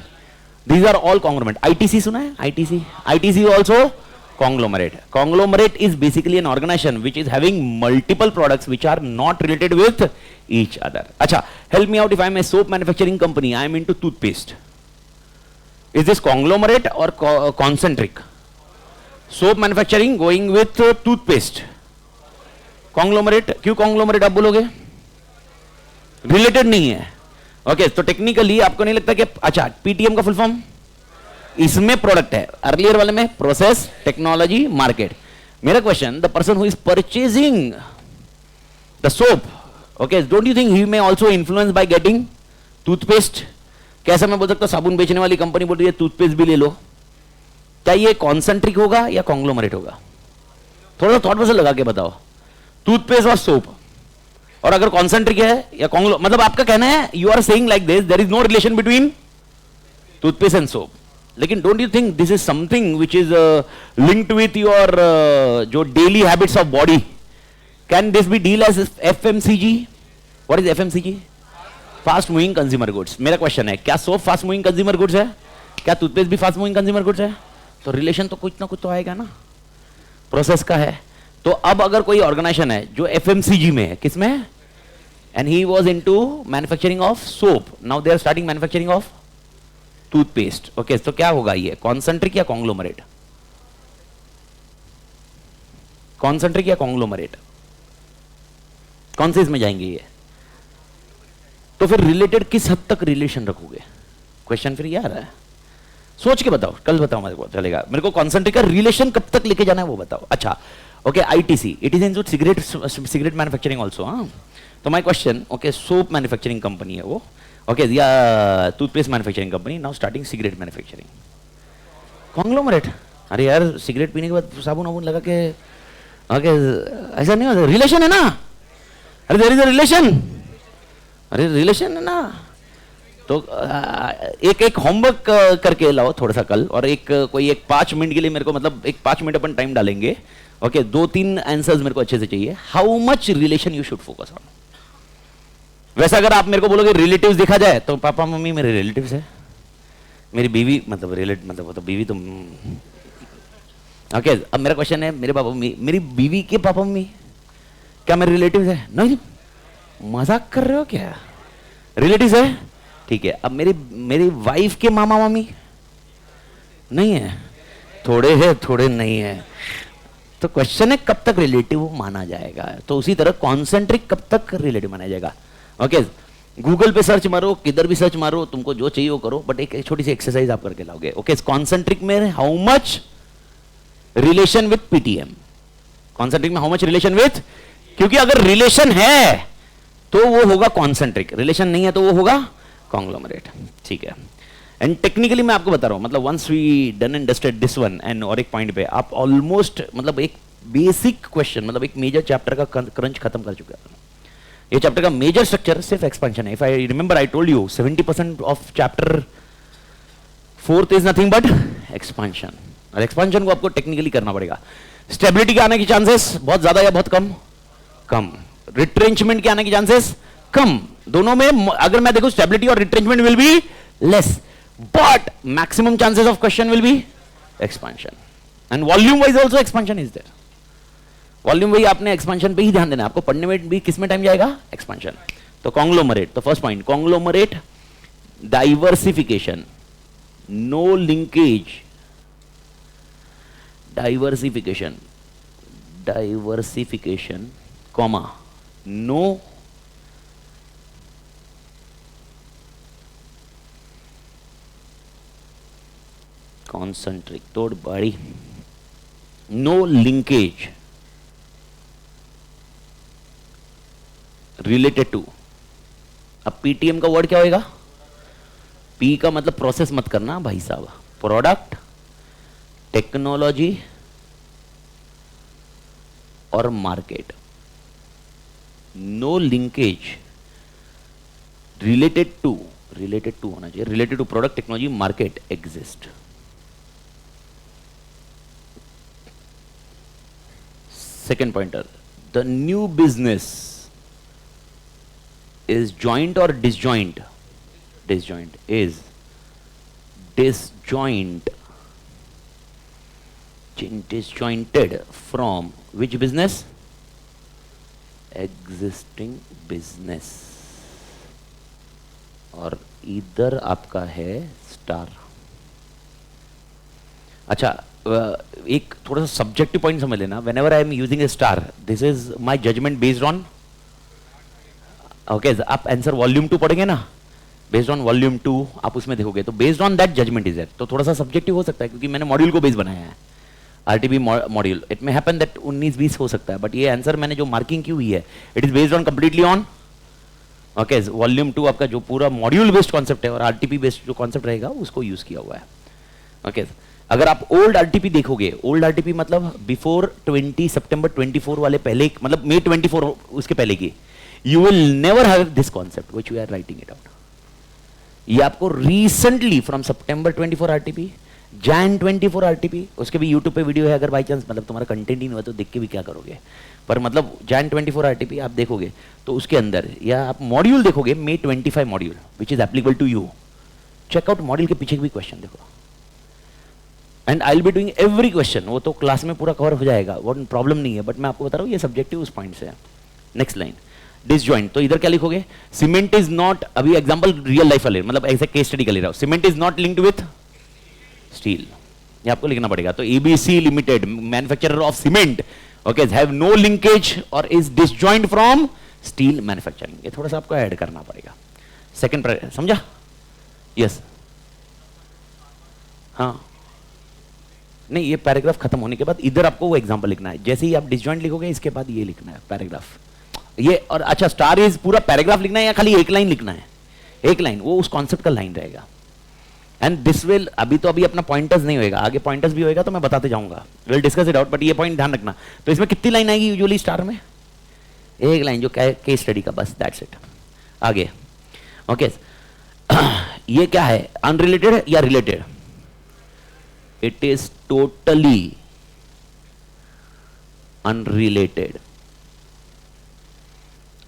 these are all conglomerate. ITC सुना है? ITC also conglomerate. Conglomerate is basically an organization which is having multiple products which are not related with each other. अच्छा, help me out. If I am a soap manufacturing company, I am into toothpaste. Is this conglomerate or concentric? Soap manufacturing going with toothpaste. Conglomerate. क्यों conglomerate आप बोलोगे? Related नहीं है. Okay, तो technically आपको नहीं लगता कि अच्छा पीटीएम का फुल फॉर्म इसमें प्रोडक्ट है, अर्लियर वाले में प्रोसेस, टेक्नोलॉजी, मार्केट. मेरा question, the person who is purchasing the soap, okay, don't you think he may also influence by getting toothpaste? कैसा मैं बोल सकता हूं, साबुन बेचने वाली कंपनी बोल रही है टूथपेस्ट भी ले लो. क्या ये कॉन्सेंट्रिक होगा या कॉन्ग्लोमरेट होगा? थोड़ा सा थॉट प्रोसेस लगा के बताओ. टूथपेस्ट और सोप, और अगर कॉन्सेंट्रिक है या कॉन्ग्लो, मतलब आपका कहना है you are saying like this, there is no relation between toothpaste and soap. लेकिन don't you think this is something which is linked with your जो daily habits of body? Can this be deal as FMCG? What is FMCG? Fast moving consumer goods. मेरा question है, क्या soap fast moving consumer goods है? क्या toothpaste भी fast moving consumer goods है? तो relation तो कुछ ना कुछ तो आएगा ना, प्रोसेस का है. तो अब अगर कोई ऑर्गेनाइजेशन है जो एफएमसीजी में है, किसमें है? And he was into manufacturing of soap, now they are starting manufacturing of toothpaste. Okay, तो क्या होगा ये, कॉन्सेंट्रिक या कॉन्ग्लोमरेट? कॉन्सेंट्रिक या कॉन्ग्लोमरेट, कौन से इसमें जाएंगे ये? तो फिर रिलेटेड किस हद तक रिलेशन रखोगे? क्वेश्चन फिर ये आ रहा है, सोच के बताओ, कल बताओ मेरे को, चलेगा. मेरे को कॉन्सेंट्रिक का रिलेशन कब तक लेके जाना है वो बताओ. अच्छा, okay, ITC, it is in cigarette manufacturing also. हाँ, तो my question, okay, soap manufacturing company है वो, ओके, या toothpaste manufacturing company, now starting cigarette manufacturing. Conglomerate? अरे यार, सिगरेट पीने के बाद साबुन वाबुन लगा के ओके ऐसा नहीं होता, रिलेशन है ना, अरे देयर इज अ रिलेशन, अरे रिलेशन है ना। तो एक एक होमवर्क करके लाओ थोड़ा सा कल, और एक कोई एक 5 मिनट के लिए मेरे को, मतलब एक 5 मिनट अपन टाइम डालेंगे। ओके 2-3 आंसर्स मेरे को अच्छे से चाहिए। How much relation you should focus on. वैसे अगर आप मेरे को बोलोगे रिलेटिव्स देखा जाए तो पापा मम्मी मेरे रिलेटिव्स है, मेरी बीवी मतलब मतलब बीवी तो ओके। अब मेरा क्वेश्चन है, मेरे पापा मम्मी, मेरी बीवी के पापा मम्मी क्या मेरे रिलेटिव्स है? नहीं, मजाक कर रहे हो क्या? रिलेटिव्स है, ठीक है। अब मेरी वाइफ के मामा मामी नहीं है, थोड़े है थोड़े नहीं है। तो क्वेश्चन है कब तक रिलेटिव माना जाएगा? तो उसी तरह कॉन्सेंट्रिक कब तक रिलेटिव माना जाएगा? ओके गूगल पे सर्च मारो, किधर भी सर्च मारो, तुमको जो चाहिए वो करो, बट एक छोटी सी एक्सरसाइज आप करके लाओगे। ओके कॉन्सेंट्रिक में how much relation with PTM, concentric में हाउ मच रिलेशन विथ, क्योंकि अगर रिलेशन है तो वो होगा कॉन्सेंट्रिक, रिलेशन नहीं है तो वो होगा कॉन्ग्लोमरेट, ठीक है। एंड टेक्निकली मैं आपको बता रहा हूं, मतलब once we done and dusted this one and, और एक पॉइंट पे आप ऑलमोस्ट मतलब एक बेसिक क्वेश्चन, मतलब एक मेजर चैप्टर का क्रंच खत्म कर चुके हैं। ये चैप्टर का मेजर स्ट्रक्चर सिर्फ एक्सपेंशन है। If I remember I told you 70% of chapter 4th is nothing but expansion, और एक्सपेंशन को आपको टेक्निकली करना पड़ेगा। स्टेबिलिटी के आने की चांसेस बहुत ज्यादा या बहुत कम? कम। रिट्रेंचमेंट के आने की चांसेस कम। दोनों में अगर मैं देखूं स्टेबिलिटी और retrenchment will be less, but maximum chances of question will be expansion. And volume wise also expansion is there. Volume wise आपने एक्सपेंशन पे ही ध्यान देना है, आपको पढ़ने में भी किस में टाइम जाएगा? एक्सपेंशन। तो कॉन्ग्लोमरेट, तो first point conglomerate, diversification, no linkage, diversification, diversification comma no concentric, तोड़ बड़ी, नो लिंकेज रिलेटेड टू। अब पीटीएम का वर्ड क्या होएगा? पी का मतलब प्रोसेस मत करना भाई साहब, प्रोडक्ट, टेक्नोलॉजी और market. No linkage related to होना चाहिए, related to product, technology, market exist. Second pointer, the new business is joint or disjoint? Disjoint is disjointed from which business? Existing business। और इधर आपका है स्टार। अच्छा एक थोड़ा सा सब्जेक्टिव पॉइंट समझ लेना, whenever I am using a star, this is my judgment based on, okay आप आंसर वॉल्यूम 2 पढ़ेंगे ना, बेस्ड ऑन वॉल्यूम 2 आप उसमें देखोगे, तो based on that judgement is there. तो थोड़ा सा सब्जेक्टिव हो सकता है क्योंकि मैंने मॉड्यूल को बेस बनाया है, आरटीबी मॉड्यूल। इट में हैपन दैट 19-20 हो सकता है, बट ये आंसर मैंने जो मार्किंग की हुई है it is based on completely on okay volume 2 आपका जो पूरा मॉड्यूल बेस्ड कॉन्सेप्ट है, और आरटीपी बेस्ड जो कॉन्सेप्ट रहेगा उसको यूज किया हुआ है। ओके अगर आप ओल्ड आरटीपी देखोगे, ओल्ड आरटीपी मतलब बिफोर 20 सितंबर 24 वाले पहले, मतलब मई 24 उसके पहले की, you will never have this concept which we are writing it out। ये आपको recently from September 24 RTP, Jan 24 RTP, उसके भी YouTube पे वीडियो है, अगर बाई चांस मतलब तुम्हारा कंटेंट ही नहीं हुआ तो देख के भी क्या करोगे, पर मतलब Jan 24 RTP आप देखोगे तो उसके अंदर, या आप मॉड्यूल देखोगे May 25 module which is applicable to you, checkout module के पीछे भी क्वेश्चन देखो, and I will be doing every question. वो तो क्लास में पूरा कवर हो जाएगा, वो प्रॉब्लम नहीं है, बट मैं आपको बता रहा हूँ ये सब्जेक्टिव उस पॉइंट से है। नेक्स्ट लाइन डिसजॉइंट, तो इधर क्या लिखोगे? सीमेंट इज नॉट, अभी एग्जांपल रियल लाइफ वाले मतलब ऐसे केस स्टडी का ले रहा हूं, cement is not linked with steel, ये आपको लिखना पड़ेगा। तो ABC limited manufacturer of cement okay have no linkage और is disjoint from steel manufacturing, ये थोड़ा सा आपको ऐड करना पड़ेगा। सेकंड समझा? यस हाँ नहीं, ये पैराग्राफ खत्म होने के बाद इधर आपको वो एग्जांपल लिखना है, जैसे ही आप डिसजॉइंट लिखोगे इसके बाद ये लिखना है पैराग्राफ ये। और अच्छा स्टार इज पूरा पैराग्राफ लिखना है या खाली एक लाइन लिखना है? एक लाइन, वो उस कॉन्सेप्ट का लाइन रहेगा। एंड दिस विल, अभी तो अभी अपना पॉइंटर्स नहीं होएगा, आगे पॉइंटर्स भी होएगा तो मैं बताते जाऊंगा, will discuss it out, but ये पॉइंट ध्यान रखना। तो इसमें कितनी लाइन आएगी यूजुअली स्टार में? एक लाइन, जो केस स्टडी का, बस दैट्स इट। आगे ओके ये क्या है, अनरिलेटेड या related? It is totally unrelated,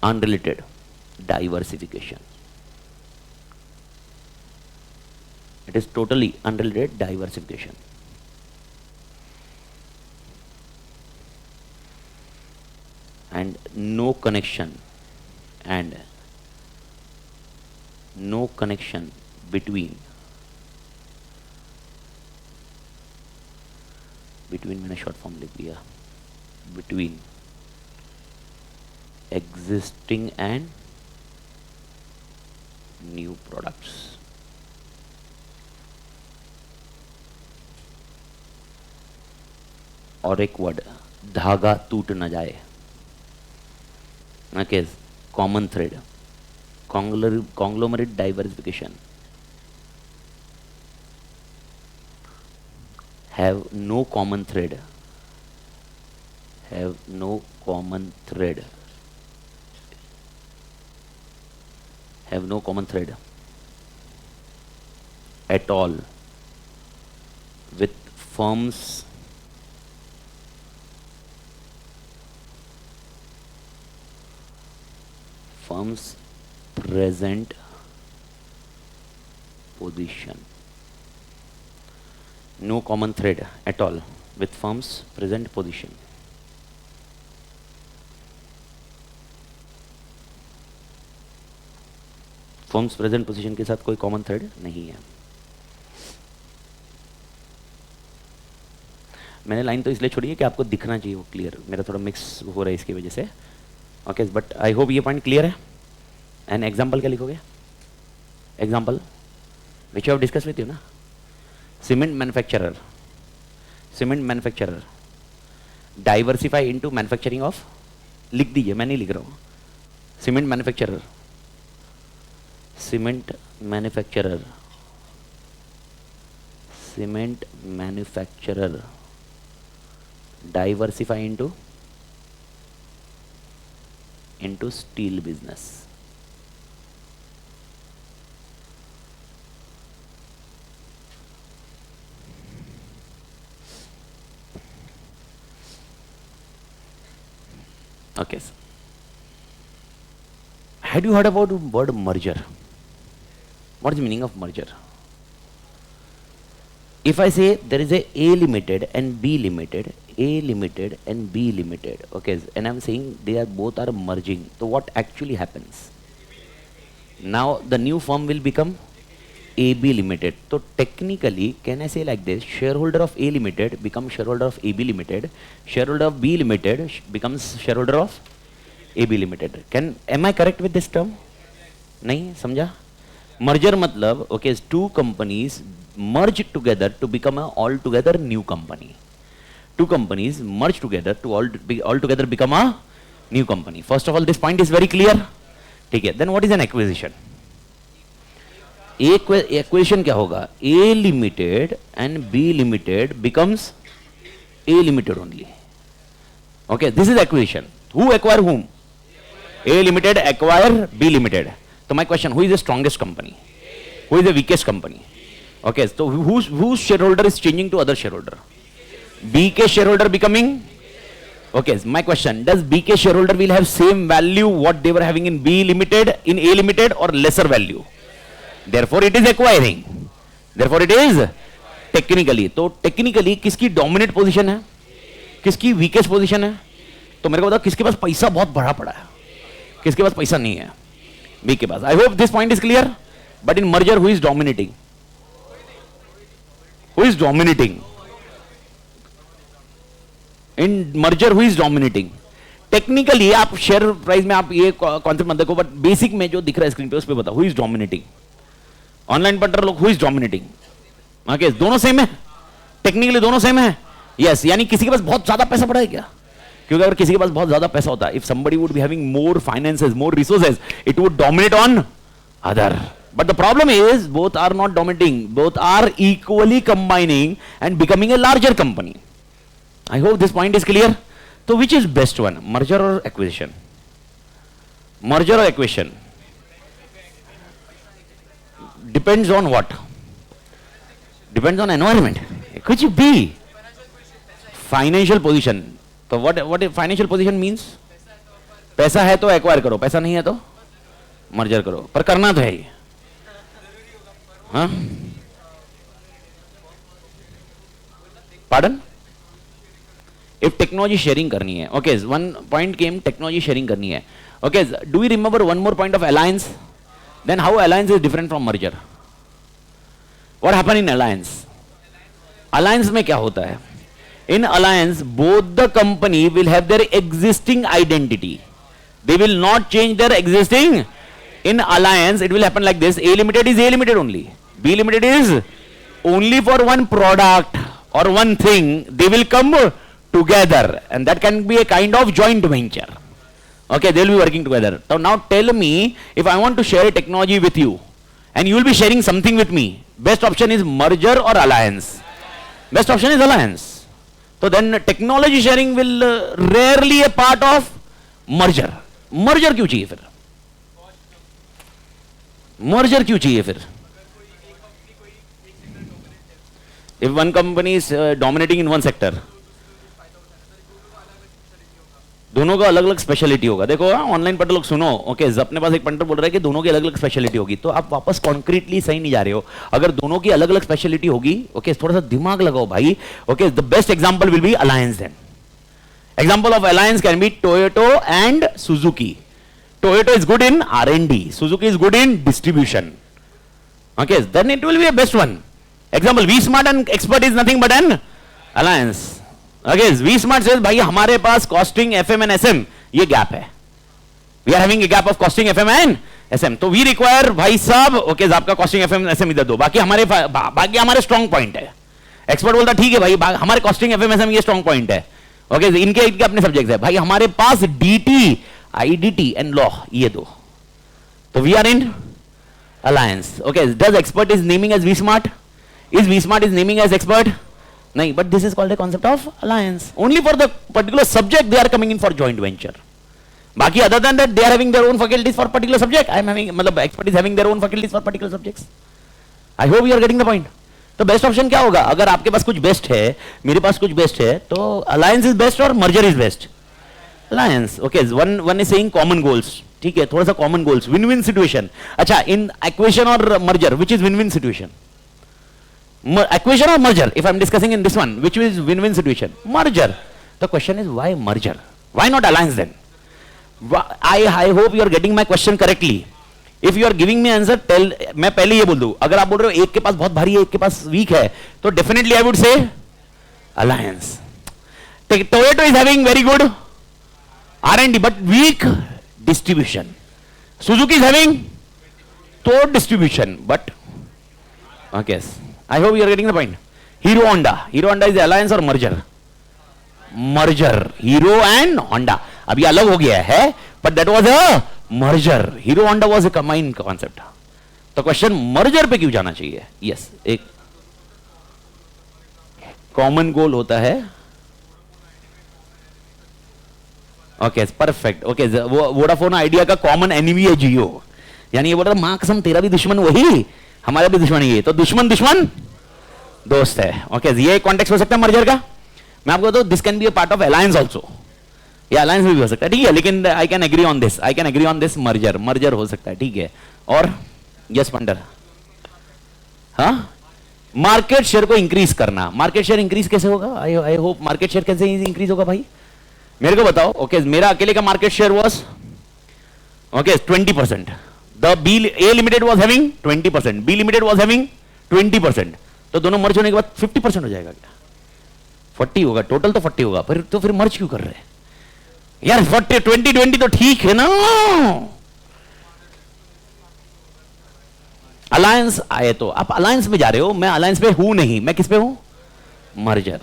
unrelated diversification, it is totally unrelated diversification. And no connection, and no connection between मैंने शॉर्ट फॉर्म लिख दिया, between existing and new products. और एक वर्ड, धागा टूट न जाए, okay, common thread, conglomerate diversification, have no common thread, have no common thread, have no common thread at all with firms present position. No common thread at all with firm's present position. Firms present position के साथ कोई common thread नहीं है। मैंने line तो इसलिए छोड़ी है कि आपको दिखना चाहिए वो क्लियर, मेरा थोड़ा मिक्स हो रहा है इसकी वजह से, ओके, बट आई होप ये पॉइंट क्लियर है। एंड एग्जाम्पल क्या लिखोगे? Example which have discuss with you ना, cement manufacturer, cement manufacturer diversify into manufacturing of, लिख दीजिए, मैं नहीं लिख रहा हूँ, cement manufacturer, cement manufacturer, cement manufacturer diversify into steel business. Okay. Had you heard about the word merger? What is the meaning of merger? If I say there is A limited and B limited, A limited and B limited, okay, and I'm saying they are both are merging, so what actually happens? Now the new firm will become AB limited. So technically, can I say like this, shareholder of A limited becomes shareholder of AB limited, shareholder of B limited becomes shareholder of AB limited. Am I correct with this term? नहीं समझा? Merger मतलब, okay, two companies merge together to become a altogether new company. Two companies merge together to altogether become a new company. First of all, this point is very clear. ठीक है. Then what is an acquisition? Acquisition क्या होगा? A limited and B limited becomes A limited only. Okay, this is acquisition. Who acquire whom? A limited acquire B limited. So my question, who is the strongest company? Who is the weakest company? Okay, so whose shareholder is changing to other shareholder? BK shareholder becoming? Okay, my question, does BK shareholder will have same value what they were having in B limited, in A limited, or lesser value? Therefore it is acquiring. Therefore it is technically. तो technically किसकी dominant position है, किसकी weakest position है? तो मेरे को बताओ किसके पास पैसा बहुत बड़ा पड़ा है, किसके पास पैसा नहीं है? B के पास. I hope this point is clear. But in merger, who is dominating? Who is dominating? In merger, who is dominating? Technically, आप शेयर प्राइस में आप ये कॉन्सेप्ट मत देखो, बट बेसिक में जो दिख रहा है स्क्रीन पे उस पे बताओ, who is dominating? ऑनलाइन पढ़ रहे लोग, who is dominating? ओके, दोनों सेम है, टेक्निकली दोनों सेम है. यस, यानी किसी के पास बहुत ज्यादा पैसा पड़ा है क्या? क्योंकि अगर किसी के पास बहुत ज्यादा पैसा होता, if somebody would be having more finances, more resources, it would dominate on other. But the problem is both are not dominating, both are equally combining and becoming a larger company. I hope this point is clear. So which is best one, merger or acquisition? Merger or acquisition? Depends on what? Depends on environment. Could you be financial position? So what if financial position means? पैसा है तो acquire करो, पैसा नहीं है तो merger करो, पर करना तो है ही. हाँ, पार्डन? इफ टेक्नोलॉजी शेयरिंग करनी है, okay, one point came, technology sharing करनी है, okay. Do you remember one more point of alliance? Then how alliance is different from merger? What happen in alliance? Alliance में क्या होता है? In alliance both the company will have their existing identity. They will not change their existing. In alliance, it will happen like this. A limited is A limited only. B limited is only for one product or one thing. They will come together, and that can be a kind of joint venture. Okay, they will be working together. So now tell me, if I want to share a technology with you, and you will be sharing something with me, best option is merger or alliance? Best option is alliance. So then technology sharing will rarely a part of merger. Merger क्यों चाहिए फिर? Merger क्यों चाहिए फिर? If one company is dominating in one sector, दोनों का अलग अलग स्पेशलिटी होगा. देखो ऑनलाइन पर लोग सुनो, ओके, अपने पास एक पंटर बोल रहा है कि दोनों की अलग अलग स्पेशलिटी होगी, तो आप वापस कॉन्क्रीटली सही नहीं जा रहे हो. अगर दोनों की अलग अलग स्पेशलिटी होगी, ओके, थोड़ा सा दिमाग लगाओ भाई. Okay, the best example will be alliance. Then example of alliance can be Toyota and Suzuki. Toyota is good in R&D, Suzuki is good in distribution. Okay, then it will be a best one. Example, V-Smart and Expert is nothing but an alliance. Okay, V-Smart says भाई हमारे पास costing FM and SM ये gap है. We are having a gap of costing FM and SM. तो we require भाई साहब, okay, आपका costing FM and SM इधर दो, बाकी हमारे strong point है. Expert बोलता ठीक है भाई, हमारे costing FM SM ये strong point है. ओके, इनके अपने सब्जेक्ट है भाई, हमारे पास डीटी, आईडीटी एंड लॉ ये दो, तो we are in alliance. Okay, does expert is naming as we smart? Is we smart is naming as expert? नहीं, but this is called a concept of alliance. Only for the particular subject they are coming in for joint venture. बाकी other than that they are having their own faculties for particular subject. I am having, मतलब expert is having their own faculties for particular subjects. I hope you are getting the point. तो best option क्या होगा? अगर आपके पास कुछ best है, मेरे पास कुछ बेस्ट है, तो अलायंस इज बेस्ट और merger is best? Alliance. Okay, one is saying common goals. ठीक है, थोड़ा सा common goals, win win situation. अच्छा, इन एक्वेशन और merger which is win win situation? Acquisition और merger, if I am discussing in this one, which is win win situation? Merger. The question is why merger, why not alliance then? I hope you are getting my question correctly. If you are giving me answer, tell, मैं पहले ये बोल दूं, अगर आप बोल रहे हो एक के पास बहुत भारी है, एक के पास वीक है, तो definitely I would say alliance. Toyota is having very good R&D but weak distribution. Suzuki is having तो distribution but, okay, I hope you are getting the point. Hero Honda is alliance और merger? Merger. Hero and Honda अभी अलग हो गया है, but that was a merger. Hero Honda was a combined concept. तो question merger पे क्यों जाना चाहिए? यस, एक कॉमन गोल होता है. Okay, perfect. Okay, Vodafone idea का कॉमन एनिमी है जियो. यानी ये बोल रहा मां कसम तेरा भी दुश्मन वही, हमारा भी दुश्मन ये, तो दुश्मन दुश्मन दोस्त है. ओके, ये कॉन्टेक्स्ट हो सकता है मर्जर का. मैं आपको बताऊं, this can be a part of alliance also. ये अलायंस भी हो सकता है, ठीक है, लेकिन I can agree on this, merger हो सकता है, ठीक है. और यस पंडर, हाँ, मार्केट शेयर को इंक्रीज करना. मार्केट शेयर इंक्रीज कैसे होगा? आई होप मार्केट शेयर कैसे इंक्रीज होगा भाई, मेरे को बताओ. ओके, मेरा अकेले का market share was, okay, 20%. The B A limited was having 20%, B limited was having 20%. तो दोनों मर्ज होने के बाद 50% हो जाएगा क्या? 40 होगा टोटल, तो 40 होगा. तो फिर मर्ज क्यों कर रहे हैं यार? 40 20 तो ठीक है ना. अलायंस आए तो आप अलायंस में जा रहे हो, मैं अलायंस पे हूं नहीं, मैं किस पे हूं? मर्जर.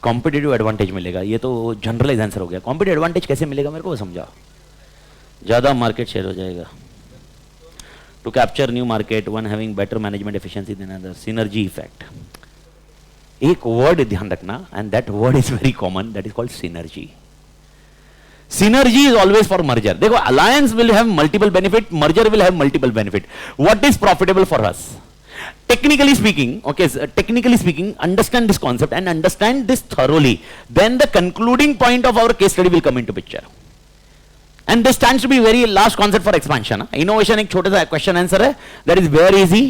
कॉम्पिटिटिव एडवांटेज मिलेगा, ये तो जनरलाइज आंसर हो गया. कॉम्पिटिटिव एडवांटेज कैसे मिलेगा मेरे को समझाओ. ज्यादा मार्केट शेयर हो जाएगा. To capture new market one having better management efficiency than other, synergy effect. एक वर्ड ध्यान रखना, and that word is very common, that is called synergy. Synergy is always for merger. देखो, alliance will have multiple benefit, merger will have multiple benefit. What is profitable for us? Technically speaking, okay, technically speaking, understand this concept and understand this thoroughly. Then the concluding point of our case study will come into picture. And this stands to be very last concept for expansion. Innovation एक छोटा सा question answer है. That is very easy.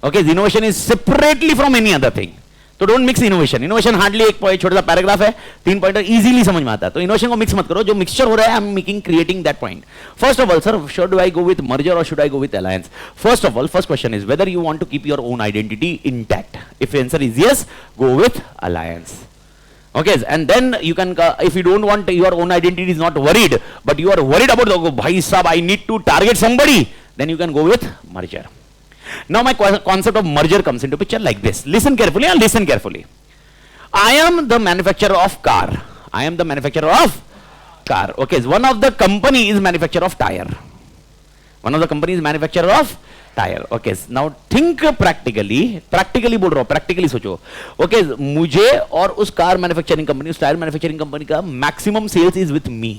Okay, innovation is separately from any other thing. तो don't mix innovation. Innovation hardly एक छोटा सा paragraph है, 3 point easily समझ में आता है. तो इनोवेशन को मिक्स मत करो. जो मिक्सचर हो रहा है, I am making creating that point. First of all sir, should I go with merger और should I go with alliance? First of all, first question is whether you want to keep your own identity intact. If answer is yes, go with alliance. Okay, and then you can, if you don't want your own identity is not worried, but you are worried about, bhai sahab, I need to target somebody, then you can go with merger. Now my concept of merger comes into picture like this. Listen carefully and listen carefully. I am the manufacturer of car. I am the manufacturer of car. Okay, one of the company is manufacturer of tire. One of the company is manufacturer of tire. Okay, now think practically. Practically बोल रहा हूँ, practically सोचो. Okay, मुझे और उस car manufacturing company, उस tyre manufacturing company का maximum sales is with me.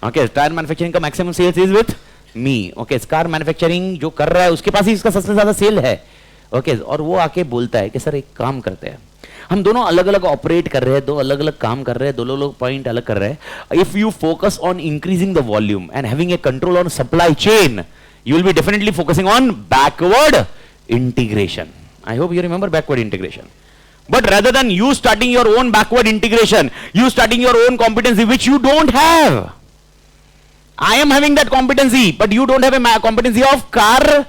Okay, tyre manufacturing का maximum sales is with me. Okay, car manufacturing जो कर रहा है उसके पास ही इसका सबसे ज्यादा सेल है. ओके, और वो आके बोलता है कि सर एक काम करते हैं, हम दोनों अलग अलग ऑपरेट कर रहे हैं, दो अलग अलग काम कर रहे हैं, दोनों लोग पॉइंट अलग कर रहे हैं. If you focus on increasing the volume and having a control on supply chain, you will be definitely focusing on backward integration. I hope you remember backward integration. But rather than you starting your own backward integration, you starting your own competency which you don't have. I am having that competency, but you don't have a competency of car.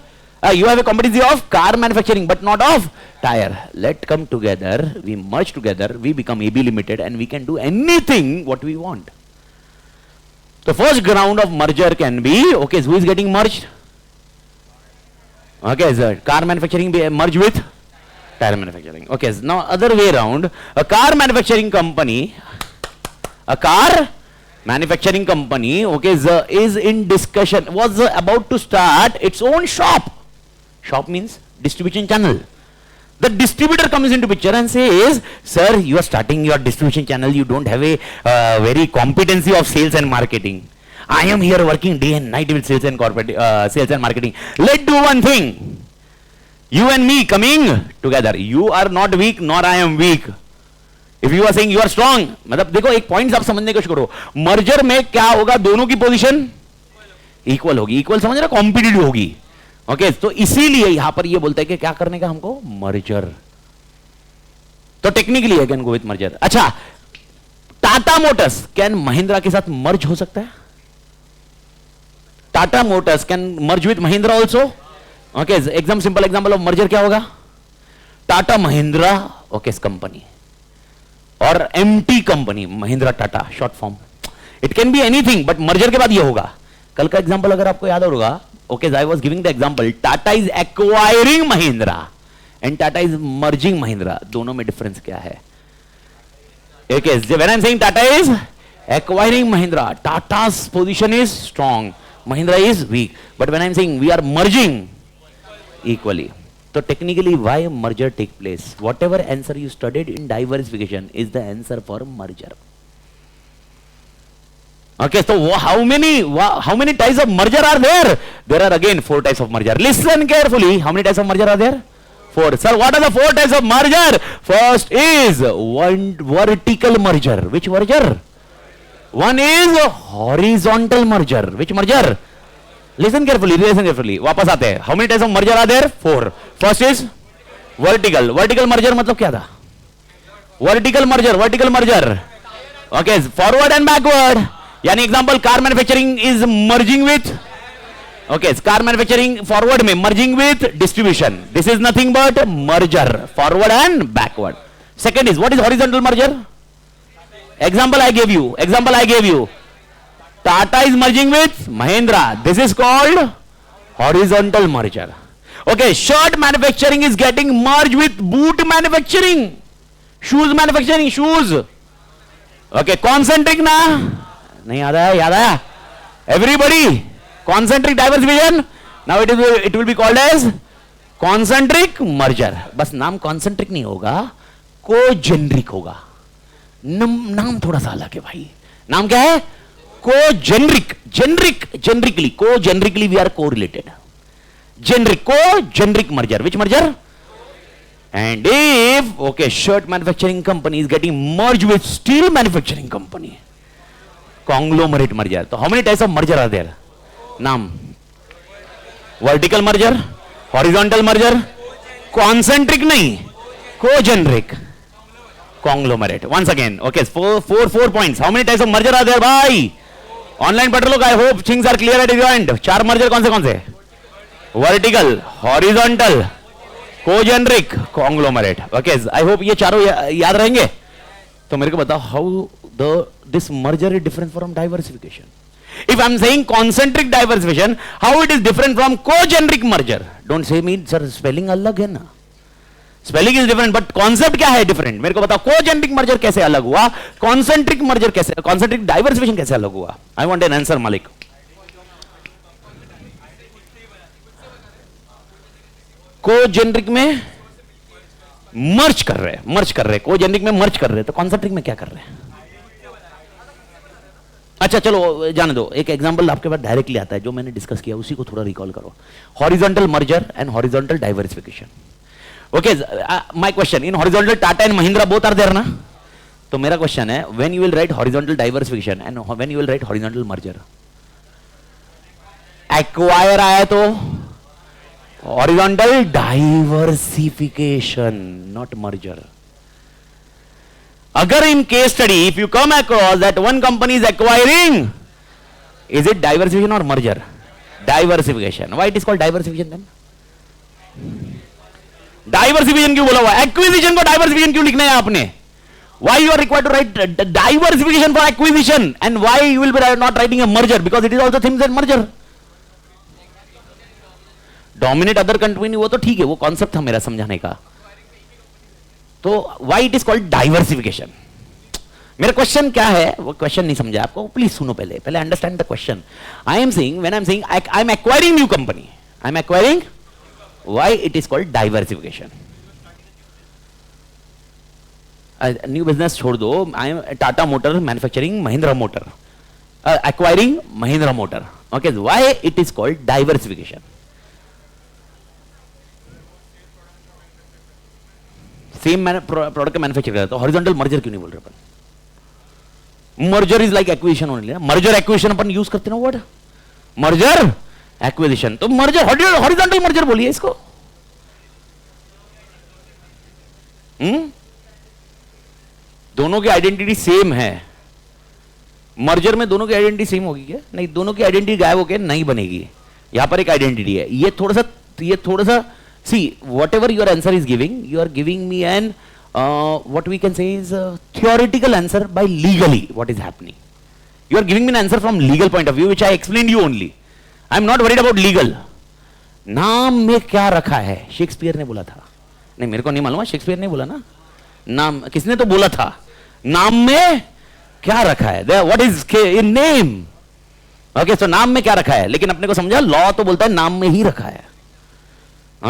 You have a competency of car manufacturing, but not of tire. Let's come together, we merge together, we become AB Limited, and we can do anything what we want. The first ground of merger can be, okay, who is getting merged? Okay, sir, car manufacturing be merged with tire manufacturing. Okay, now other way around, a car manufacturing company, okay, is in discussion, was about to start its own shop. Shop means distribution channel. The distributor comes into picture and says, sir, you are starting your distribution channel, you don't have a very competency of sales and marketing. I am here working day and night with sales and corporate sales and marketing. Let's do one thing. You and me coming together. You are not weak, nor I am weak. If you are saying you are strong, मतलब देखो एक point आप समझने की कोशिश करो. Merger में क्या होगा? दोनों की पोजीशन इक्वल होगी. इक्वल समझ रहे, कॉम्पिटिटिव होगी. ओके, तो इसीलिए यहां पर ये बोलता है कि क्या करने का हमको? मर्जर. तो technically I can go with merger. अच्छा, टाटा मोटर्स कैन महिंद्रा के साथ मर्ज हो सकता है? Tata Motors can merge with Mahindra also. Okay, simple example of merger क्या होगा? Tata Mahindra, okay, company, or MT company, Mahindra Tata, short form. It can be anything, but merger के बाद ये होगा. कल का example अगर आपको याद होगा, okay, I was giving the example. Tata is acquiring Mahindra, and Tata is merging Mahindra. दोनों में difference क्या है? Okay, when I'm saying Tata is acquiring Mahindra, Tata's position is strong. Mahindra is weak. But when I'm saying we are merging equally. So technically why merger take place? Whatever answer you studied in diversification is the answer for merger. Okay, so how many types of merger are there? There are again 4 types of merger. Listen carefully. How many types of merger are there? 4. Sir, what are the 4 types of merger? First is one vertical merger. Which merger? One is horizontal merger. Which merger? Listen carefully, listen carefully. वापस आते हैं. How many types of merger are there? 4. First is vertical. Vertical merger मतलब क्या था? Vertical merger. Okay, forward and backward. यानी example, car manufacturing is merging with, okay, car manufacturing forward में merging with distribution. This is nothing but merger, forward and backward. Second is, what is horizontal merger? Example I gave you. Tata is merging with Mahindra. This is called horizontal merger. Okay, shirt manufacturing is getting merged with boot manufacturing. Shoes manufacturing, shoes. Okay, concentric ना? नहीं याद आया? Everybody, concentric diversification. Now it will be called as concentric merger. बस नाम concentric नहीं होगा, co-generic होगा. नाम थोड़ा सा अलग है भाई. नाम क्या है? Co-generic. Generically, co-generically we are correlated. Generic, co-generic merger. Which merger? And if, okay, shirt manufacturing company is getting merged with steel manufacturing company, conglomerate merger. So how many types of merger are there? Naam. Vertical merger, horizontal merger, concentric nahi, co-generic, conglomerate. Once again, okay, four points. How many types of merger are there, bhai? Online पढ़ लो. I hope things are clear at your end. 4 merger कौन से? Vertical, horizontal, co-generic, conglomerate. Okay, I hope ये चारों याद रहेंगे. तो मेरे को बताओ how this merger is different from diversification. If I am saying concentric diversification, how it is different from co-generic merger? Don't say me, sir, spelling अलग है ना. Spelling is different, but concept क्या है different? मेरे को बताओ co-generic merger कैसे अलग हुआ, concentric merger कैसे, concentric diversification कैसे अलग हुआ? I want an answer, Malik. Co-generic में मर्ज कर रहे, co-generic में मर्ज कर रहे, तो concentric में क्या कर रहे हैं? अच्छा चलो जाने दो, एक एग्जांपल आपके पास डायरेक्टली आता है जो मैंने डिस्कस किया, उसी को थोड़ा रिकॉल करो. Horizontal merger and horizontal diversification. Okay, my question, in horizontal Tata and Mahindra both are there ना. तो मेरा क्वेश्चन है, when you will write horizontal diversification and when you will write horizontal merger. Acquire आया तो हॉरिजॉन्टल डाइवर्सिफिकेशन, नॉट मर्जर. अगर in case study if you come across that one company is acquiring, is it diversification or merger? Diversification. Why it is called diversification then? Diversification क्यों बोला हुआ? Acquisition को diversification क्यों लिखना है आपने? Why you are required to write diversification for acquisition and why you will be not writing a merger? Because it is also things that merger. Dominate other company वो तो ठीक है, वो concept था मेरा समझाने का. तो why it is called diversification? मेरा क्वेश्चन क्या है, वो क्वेश्चन नहीं समझा आपको, प्लीज सुनो पहले understand the question. I am saying, when I am saying I am acquiring new company, I am acquiring, why it is called diversification. New business छोड़ दो, I am Tata motor manufacturing Mahindra motor, acquiring Mahindra motor. Okay, why it is called diversification? Same product का manufacture करता है, तो horizontal merger क्यों नहीं बोल रहे अपन? Merger is like acquisition only. Merger acquisition अपन यूज करते ना वर्ड, मर्जर एक्विजिशन. तो मर्जर हॉरिजॉन्टल मर्जर बोलिए इसको. दोनों की आइडेंटिटी सेम है. मर्जर में दोनों की आइडेंटिटी सेम होगी क्या? नहीं, दोनों की आइडेंटिटी गायब होकर नहीं बनेगी. यहां पर एक आइडेंटिटी है, ये थोड़ा सा see whatever your answer is giving, you are giving me an what we can say is theoretical answer by legally what is happening. You are giving me an answer from legal point of view which I explained you only. I am not worried about legal. नाम में क्या रखा है? Shakespeare ने बोला था. नहीं, मेरे को नहीं मालूम, शेक्सपियर ने बोला ना. नाम किसने तो बोला था, नाम में क्या रखा है? What is in name? Okay, so नाम में क्या रखा है, लेकिन अपने को समझा, लॉ तो बोलता है नाम में ही रखा है.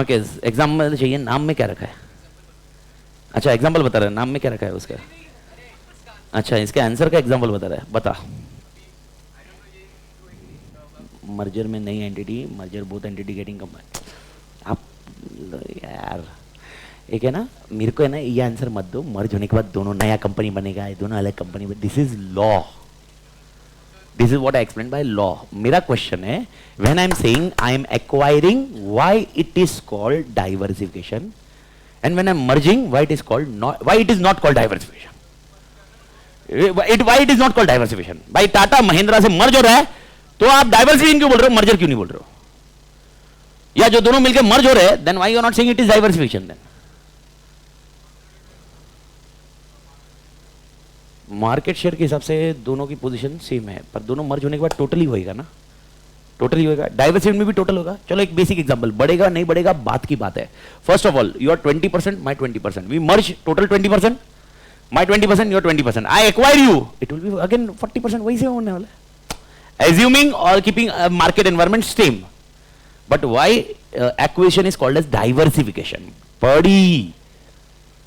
ओके, एग्जाम्पल चाहिए, नाम में क्या रखा है? अच्छा, एग्जाम्पल बता रहा है, नाम में क्या रखा है उसका? अच्छा, इसके आंसर का एग्जाम्पल बता रहा है, बता. मर्जर में नई entity, merger both entity getting combined. आप यार, एक है ना, मेरे को है ना, ये आंसर मत दो, मर्ज होने के बाद दोनों नया कंपनी बनेगा, दोनों अलग कंपनी बनेगा. This is law. This is what I explained by law. मेरा क्वेश्चन है, when I am saying I am acquiring, why it is called diversification, and when I am merging, why it is not called diversification? Why it is not called diversification? भाई टाटा महिंद्रा से मर्ज हो रहा है, तो आप diversification क्यों बोल रहे हो, मर्जर क्यों नहीं बोल रहे हो? या जो दोनों मिलकर मर्ज हो रहे हैं, then why you are not saying it is diversification then? Market share के हिसाब से दोनों की पोजीशन सेम है, पर दोनों मर्ज होने के बाद टोटली होएगा ना, टोटली होएगा. डाइवर्सिफिकेशन में भी टोटल होगा. चलो एक बेसिक एग्जांपल, बढ़ेगा नहीं बढ़ेगा बात की बात है. First of all, you are 20%, my 20%, we merge, total 20%, my 20%, your 20%, I acquire you, it will be again 40%, वही से होने वाला है. assuming or keeping market environment same. But why acquisition is called as diversification? Padi.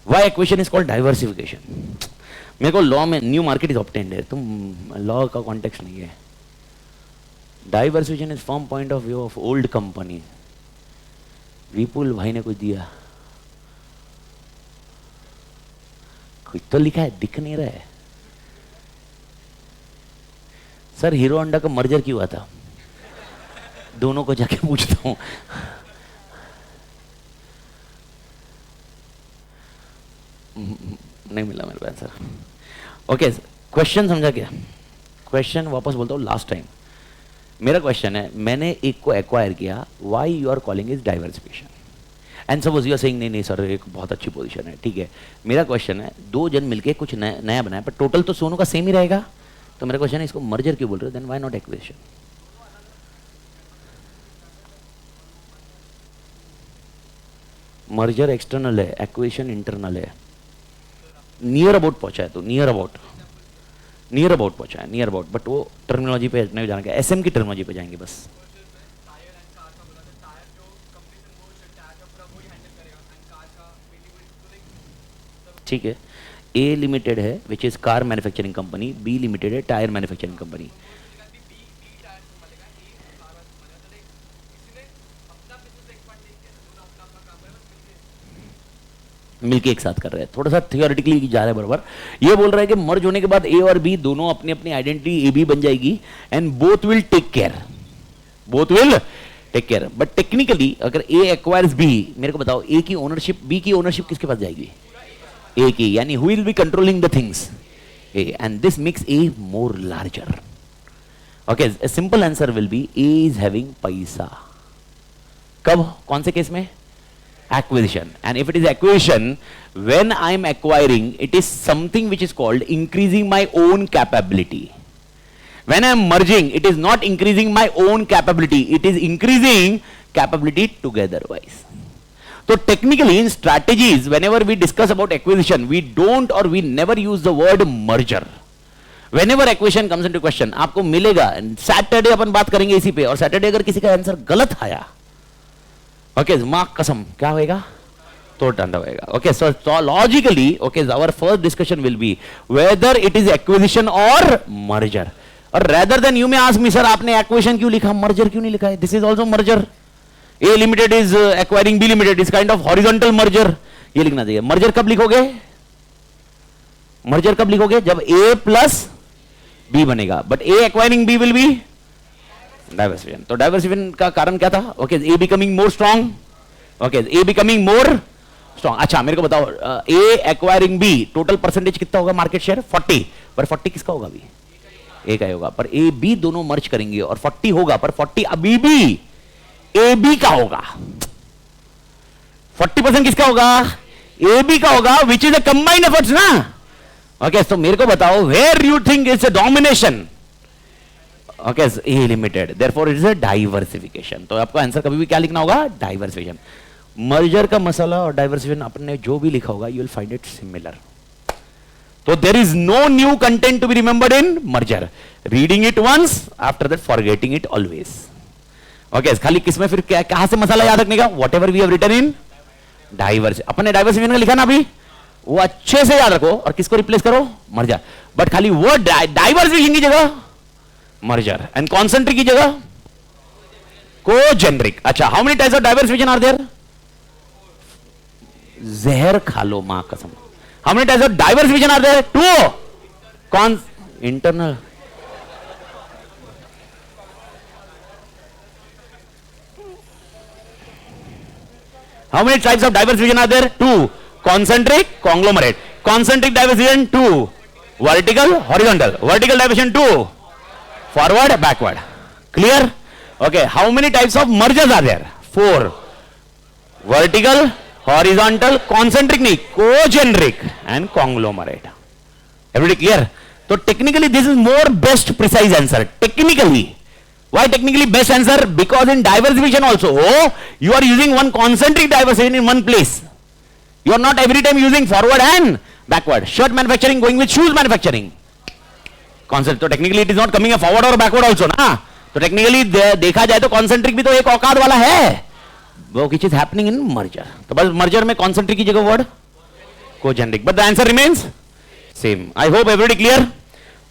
Why acquisition is called diversification? मेरे को law में new market is obtained है, तुम लॉ का कॉन्टेक्स्ट नहीं है. Diversification is from point of view of old company. Vipul भाई ने कुछ दिया, कुछ तो लिखा है, दिख नहीं रहा है. सर हीरो होंडा का मर्जर क्यों हुआ था? दोनों को जाके पूछता हूं. नहीं मिला मेरे को आंसर. ओके, क्वेश्चन समझा क्या? क्वेश्चन वापस बोलता हूं लास्ट टाइम. मेरा क्वेश्चन है, मैंने एक को एक्वायर किया, why you are calling is diversification? And suppose you are saying नहीं नहीं सर एक बहुत अच्छी पोजीशन है, ठीक है. मेरा क्वेश्चन है, दो जन मिलके कुछ नया बनाया पर टोटल तो सोनू का सेम ही रहेगा. तो मेरा क्वेश्चन है, इसको मर्जर क्यों बोल रहे हो? Then why not acquisition? Merger external है, एक्विजिशन इंटरनल है. नियर अबाउट पहुंचा है, तो नियर अबाउट पहुंचा है, नियर अबाउट. बट वो टर्मिनोलॉजी पे नहीं जाना, एसएम की टर्मिनोलॉजी पे जाएंगे बस. ठीक है. ए लिमिटेड है which is car manufacturing company, B limited है टायर मैन्युफैक्चरिंग कंपनी. मिलके एक साथ कर रहे हैं, थोड़ा सा थियोरेटिकली जा रहा है बराबर. ये बोल रहा है कि मर्ज होने के बाद ए और बी दोनों अपनी अपनी आइडेंटिटी ए बी बन जाएगी and both will take care, but technically अगर ए एक्वायर्स बी, मेरे को बताओ ए की ओनरशिप, बी की ओनरशिप किसके पास जाएगी? ए की. यानी who will B controlling the things? A. And this makes a more larger. Okay, simple answer will be A is having पैसा. कब, कौन से केस में? Acquisition. And if it is acquisition, when I am acquiring, it is something which is called increasing my own capability. When I am merging, it is not increasing my own capability, it is increasing capability together wise. So technically in strategies, whenever we discuss about acquisition, we don't or we never use the word merger. Whenever acquisition comes into question, आपको मिलेगा. Saturday अपन बात करेंगे इसी पे, और Saturday अगर किसी का आंसर गलत आया, ओके, माँ कसम क्या होएगा? तो डंडा होएगा. Okay, so logically, okay, our first discussion will be whether it is acquisition और मर्जर. और rather than you may ask me, sir आपने एक्विजिशन क्यों लिखा, मर्जर क्यों नहीं लिखा है? This is also merger. A limited is acquiring B limited, is kind of horizontal merger. ये लिखना चाहिए. मर्जर कब लिखोगे? मर्जर कब लिखोगे? जब ए प्लस बी बनेगा. But A acquiring B will be diversification. तो डाइवर्सिफिकेशन का कारण क्या था? Okay, A becoming more strong. Okay, A becoming more strong. अच्छा मेरे को बताओ, A acquiring B, total percentage कितना होगा मार्केट शेयर? 40. पर 40 किसका होगा? अभी ए का ही होगा. पर ए बी दोनों मर्ज करेंगे और 40 होगा, पर 40 अभी भी ए बी का होगा. 40% किसका होगा? ए बी का होगा, which is a combined efforts ना. ओके, तो मेरे को बताओ, where you think it's a domination? Okay, A limited, therefore it is a diversification. तो आपको आंसर कभी भी क्या लिखना होगा? डाइवर्सिफिकेशन. मर्जर का मसाला और डाइवर्सिफिकेशन आपने जो भी लिखा होगा, you will find it similar. तो there is no new content to be remembered in merger. Reading it once, after that forgetting it always. Okay, खाली किसमें फिर क्या, कहां से मसाला याद रखने का? Whatever we have written in diverse. अपने डाइवर्सिफिकेशन का लिखा ना अभी, वो अच्छे से याद रखो और किसको रिप्लेस करो? मर्जर. बट खाली वो डाइवर्सिफिकेशन की जगह मर्जर एंड कॉन्सेंट्रिक की जगह कोजेनरिक. अच्छा, how many types of diversification are there? जहर खा लो मां कसम. How many types of diversification are there? 2. कौन? Internal. How many types of diversification are there? 2. Concentric, conglomerate. Concentric diversification 2. Vertical, horizontal. Vertical diversification 2. Forward, backward. Clear? Okay, how many types of mergers are there? 4. Vertical, horizontal, concentric नहीं, cogeneric and conglomerate. Everybody clear? So technically this is more best precise answer. Technically. Why technically best answer? Because in diversification also, you are using one concentric diversification in one place. You are not every time using forward and backward. Shirt manufacturing going with shoes manufacturing. Concentric, तो technically it is not coming forward और backward also ना, तो technically देखा जाए तो concentric भी तो एक औकात वाला है, वो which is happening in merger. तो बस मर्जर में कॉन्सेंट्रिक की जगह word congeneric, but the answer remains same. I hope everybody clear.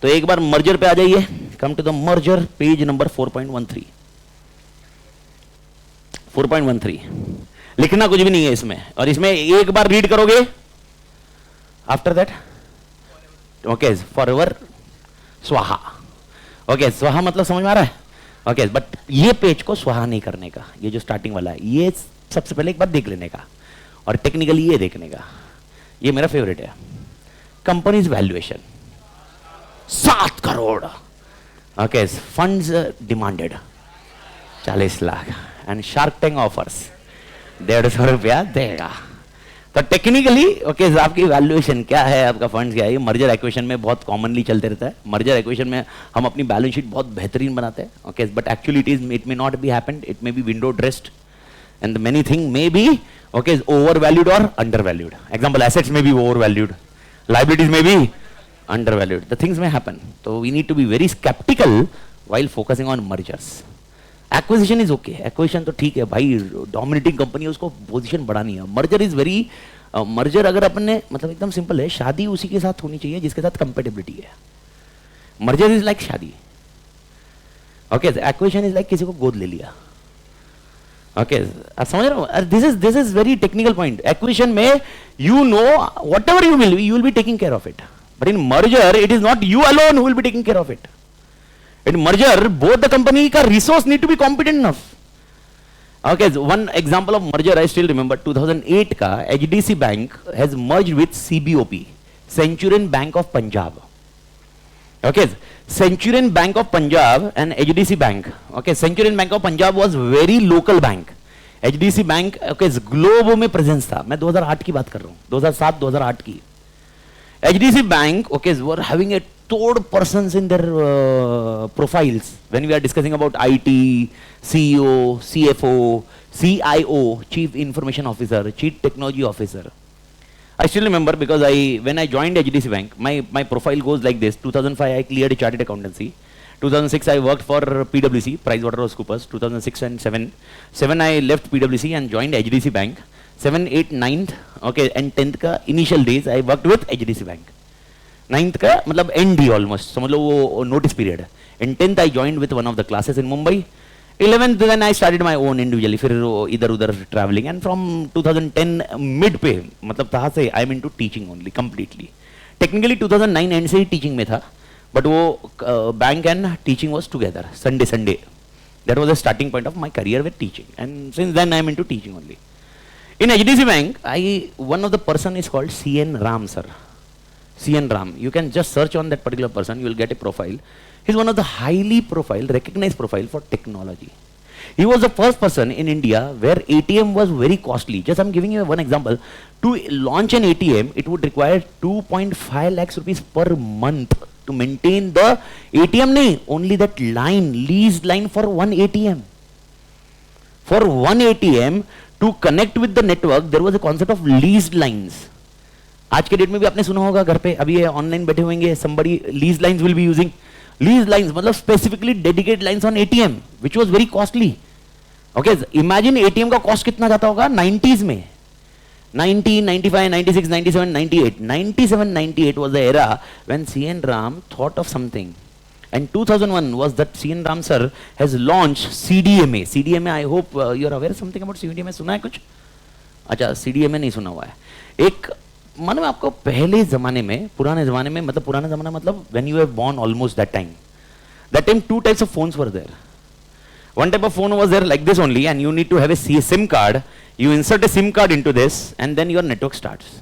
तो एक बार मर्जर पे आ जाइए, come to the merger, page number 4.13। 4.13 लिखना कुछ भी नहीं है इसमें, और इसमें एक बार रीड करोगे, आफ्टर दैट ओके फॉरएवर स्वाहा। ओके स्वाहा मतलब समझ में आ रहा है? ओके बट ये पेज को स्वाहा नहीं करने का, ये जो स्टार्टिंग वाला है ये सबसे पहले एक बार देख लेने का, और टेक्निकली ये देखने का। ये मेरा फेवरेट है, companies valuation 7 crore. Okay funds demanded 40 lakh, and shark tank offers 150 रुपया देगा। तो टेक्निकली ओके आपकी वैल्यूएशन क्या है, आपका फंड्स क्या है, ये मर्जर एक्वेशन में बहुत कॉमनली चलते रहता है। मर्जर एक्वेशन में हम अपनी बैलेंस शीट बहुत बेहतरीन बनाते हैं, okay but actually it may not be happened, it may be window dressed and many thing may be okay over valued और अंडर वैल्यूड। एग्जाम्पल एसेट्स में भी ओवर वैल्यूड, लाइबिलिटीज में भी अंडर वैल्यूड, द थिंग्स में happen. तो we need to be very sceptical while focusing on mergers. Acquisition is okay, acquisition तो ठीक है भाई, डोमिनेटिंग कंपनी है उसको पोजीशन बढ़ानी है। मर्जर इज वेरी, मर्जर अगर अपन ने मतलब एकदम सिंपल है, शादी उसी के साथ होनी चाहिए जिसके साथ कंपेटेबिलिटी है। मर्जर इज लाइक शादी, ओके एक्विजिशन इज लाइक किसी को गोद ले लिया। ओके आप समझ रहे हो? This is very technical point. Acquisition में you know whatever you will be taking care of it, but in merger it is not you alone who will be taking care of it. In merger, both the company का resource need to be competent enough. Okay, one example of merger I still remember 2008 का HDC Bank has merged with CBOP, Centurion Bank of Punjab. Okay, Centurion Bank of Punjab and HDC Bank. Okay, Centurion Bank of Punjab was very local bank. HDC Bank okay globe में presence था। मैं 2008 की बात कर रहा हूँ, 2007-2008 की। HDC Bank okay were having a third persons in their profiles when we are discussing about IT, CEO, CFO, CIO, Chief Information Officer, Chief Technology Officer. I still remember because when I joined HDC Bank, my profile goes like this. 2005 I cleared chartered accountancy. 2006 I worked for PwC, PricewaterhouseCoopers. 2006 and 7 I left PwC and joined HDC Bank. 7, 8, 9th okay and 10th का initial days I worked with HDC Bank. 9th का मतलब end ही almost समझ लो वो notice period. In 10th I joined with one of the classes in Mumbai. 11th then I started my own individually, फिर इधर उधर traveling, and from 2010 mid पे मतलब तहाँ से I am into teaching only completely. Technically 2009 end से ही teaching में था, but वो bank and teaching was together. Sunday that was the starting point of my career with teaching, and since then I am into teaching only. In HDC Bank, one of the person is called CN Ram, sir. CN Ram. You can just search on that particular person, you will get a profile. He's one of the highly recognized profile for technology. He was the first person in India where ATM was very costly. Just I'm giving you one example. To launch an ATM, it would require 2.5 lakhs rupees per month to maintain the ATM. नहीं, only that line, leased line for one ATM. For one ATM, to connect with the network, there was a concept of leased lines. आज के date में भी आपने सुना होगा घर पे, अभी ये ऑनलाइन बैठे होंगे, somebody leased lines will be using. Leased lines मतलब specifically dedicated lines on ATM, which was very costly. Okay, imagine ATM का कॉस्ट कितना जाता होगा 90s में. 90, 95, 96, 97, 98. 97, 98 was the era when CN Ram thought of something. And 2001 was that CN Ram sir has launched CDMA. CDMA, I hope you are aware something about CDMA. सुना है कुछ? अच्छा, CDMA नहीं सुना हुआ है। एक मानो आपको पहले जमाने में, पुराने जमाने में, मतलब पुराना जमाना मतलब when you were born almost that time. That time two types of phones were there. One type of phone was there like this only, and you need to have a SIM card. You insert a SIM card into this, and then your network starts.